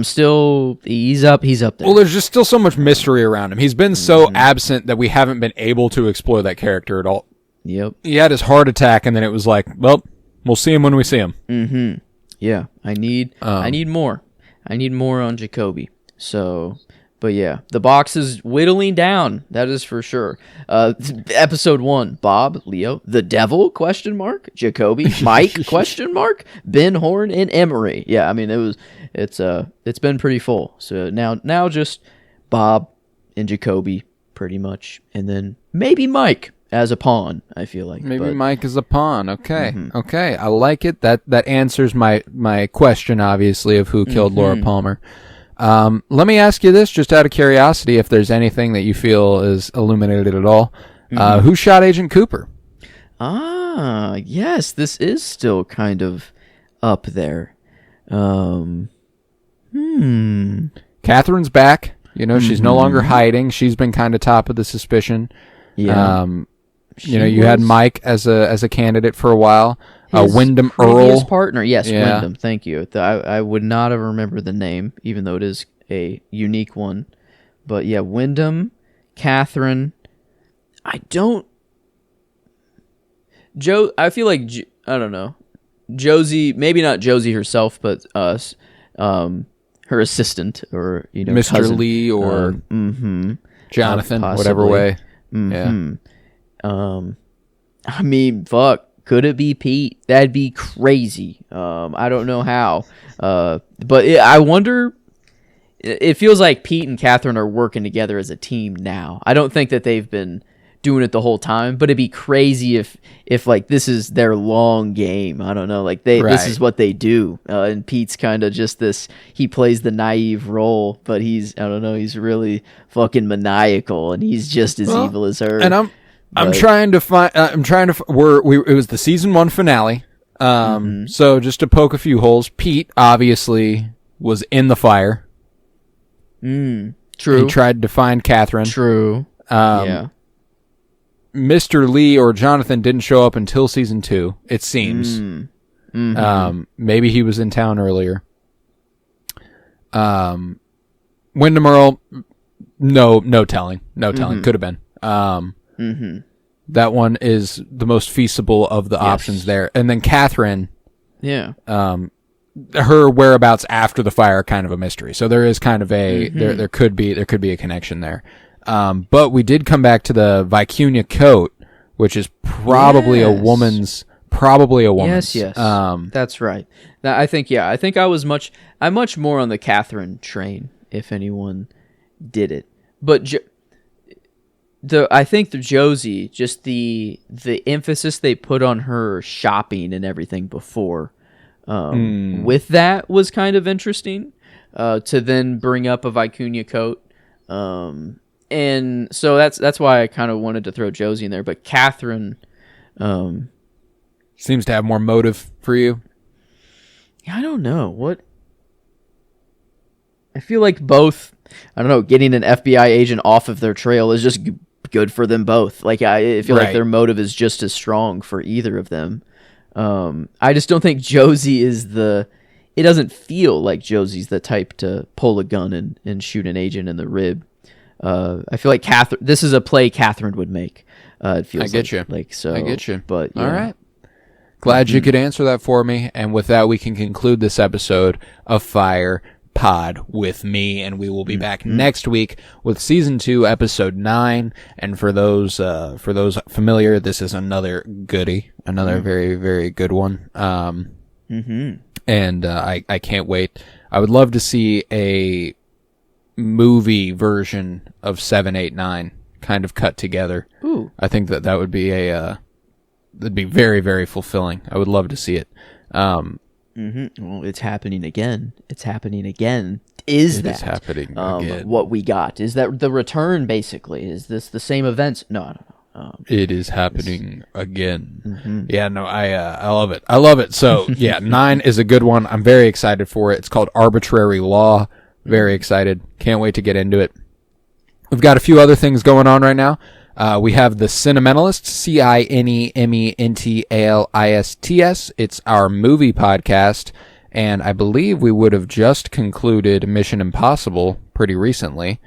he's up there. Well, there's just still so much mystery around him. He's been so absent that we haven't been able to explore that character at all. Yep. He had his heart attack, and then it was like, well, we'll see him when we see him. Mm-hmm. Yeah. I need more. I need more on Jacoby. So, but yeah, the box is whittling down. That is for sure. Episode 1, Bob, Leo, the Devil, ? Jacoby, Mike, ? Ben Horn, and Emery. Yeah, I mean, it's been pretty full. So now just Bob and Jacoby, pretty much. And then maybe Mike as a pawn, I feel like. Mike is a pawn. Okay. Mm-hmm. Okay. I like it. That answers my question, obviously, of who killed Laura Palmer. Let me ask you this, just out of curiosity, if there's anything that you feel is illuminated at all. Who shot Agent Cooper? Yes, this is still kind of up there. Catherine's back. She's no longer hiding. She's been kind of top of the suspicion. Yeah. You had Mike as a candidate for a while. Wyndham Earl. His partner. Yes, yeah. Wyndham. Thank you. I would not have remembered the name, even though it is a unique one. But yeah, Wyndham, Catherine. I feel like, I don't know. Josie, maybe not Josie herself, but her assistant, or Mr. cousin. Lee, or Jonathan, whatever way. Yeah. I mean, fuck. Could it be Pete? That'd be crazy. I don't know how. But I wonder. It feels like Pete and Catherine are working together as a team now. I don't think that they've been doing it the whole time, but it'd be crazy if like this is their long game. I don't know. Like this is what they do. And Pete's kind of just this. He plays the naive role, but he's really fucking maniacal, and he's just as evil as her. And I'm trying to find. It was the season 1 finale. So just to poke a few holes, Pete obviously was in the fire. True. He tried to find Catherine. True. Yeah. Mr. Lee or Jonathan didn't show up until season 2, it seems. Maybe he was in town earlier. Wyndham Earl, no telling. No telling. Could have been. That one is the most feasible of the options there. And then Catherine, her whereabouts after the fire are kind of a mystery. So there is kind of a there could be a connection there. But we did come back to the Vicuña coat, which is probably a woman's. Yes. That's right. Now, I think I'm much more on the Catherine train, if anyone did it. But I think the Josie, just the emphasis they put on her shopping and everything before, with that was kind of interesting. To then bring up a Vicuña coat, and so that's why I kind of wanted to throw Josie in there. But Catherine seems to have more motive for you. I don't know what. I feel like both. I don't know. Getting an FBI agent off of their trail is just good for them both. Like I feel like their motive is just as strong for either of them. I just don't think Josie is it doesn't feel like Josie's the type to pull a gun and shoot an agent in the rib. I feel like this is a play Catherine would make. It feels I get you. Like so. I get you. But all right. Glad you could answer that for me. And with that, we can conclude this episode of Fire Pod with me, and we will be back next week with season 2, episode 9. And for those familiar, this is another goodie, another very, very good one. And I can't wait. I would love to see a movie version of 7, 8, 9 kind of cut together. Ooh. I think that would be that'd be very, very fulfilling. I would love to see it. Well, it's happening again. It's happening again. Is happening again. What we got? Is that the return, basically? Is this the same events? No. It is happening again. Yeah, no, I love it. I love it. So, yeah, 9 is a good one. I'm very excited for it. It's called Arbitrary Law. Very excited. Can't wait to get into it. We've got a few other things going on right now. We have the Cinementalists, Cinementalists. It's our movie podcast, and I believe we would have just concluded Mission Impossible pretty recently.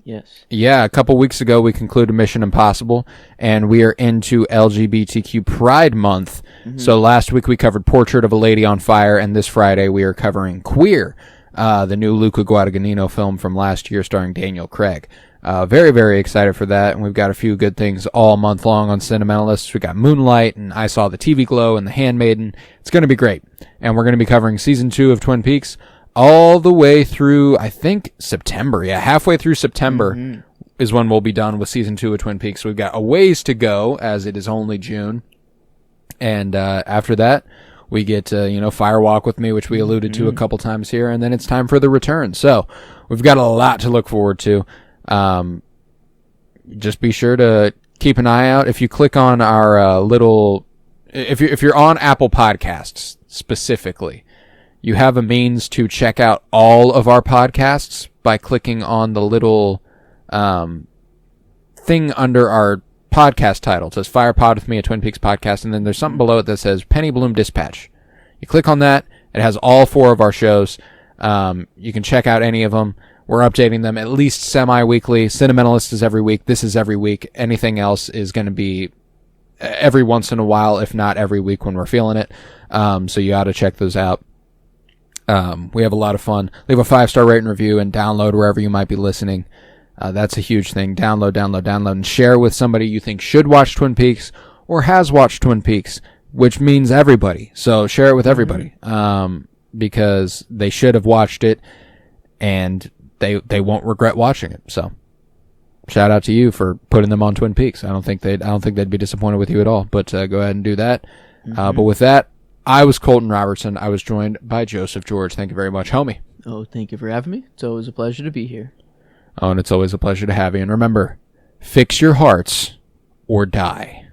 Yes. Yeah, a couple weeks ago we concluded Mission Impossible, and we are into LGBTQ Pride Month. So last week we covered Portrait of a Lady on Fire, and this Friday we are covering Queer, the new Luca Guadagnino film from last year starring Daniel Craig. Very, very excited for that, and we've got a few good things all month long on Cinementalists. We got Moonlight, and I Saw the TV Glow, and The Handmaiden. It's going to be great, and we're going to be covering season 2 of Twin Peaks all the way through, I think, September. Yeah, halfway through September is when we'll be done with season 2 of Twin Peaks. So we've got a ways to go, as it is only June, and after that, we get Firewalk with Me, which we alluded to a couple times here, and then it's time for the return. So we've got a lot to look forward to. Just be sure to keep an eye out. If you click on our if you're on Apple Podcasts specifically, you have a means to check out all of our podcasts by clicking on the little thing under our podcast title. It says Fire Pod with Me, a Twin Peaks podcast, and then there's something below it that says Penny Bloom Dispatch. You click on that. It has all 4 of our shows. You can check out any of them. We're updating them at least semi-weekly. Cinementalist is every week. This is every week. Anything else is going to be every once in a while, if not every week when we're feeling it. So you ought to check those out. We have a lot of fun. Leave a 5-star rate and review and download wherever you might be listening. That's a huge thing. Download, and share with somebody you think should watch Twin Peaks or has watched Twin Peaks, which means everybody. So share it with everybody, because they should have watched it, and they won't regret watching it. So shout out to you for putting them on Twin Peaks. I don't think they'd be disappointed with you at all. But go ahead and do that. But with that, I was Colton Robertson. I was joined by Joseph George. Thank you very much, homie. Oh, thank you for having me. It's always a pleasure to be here. Oh, and it's always a pleasure to have you. And remember, fix your hearts or die.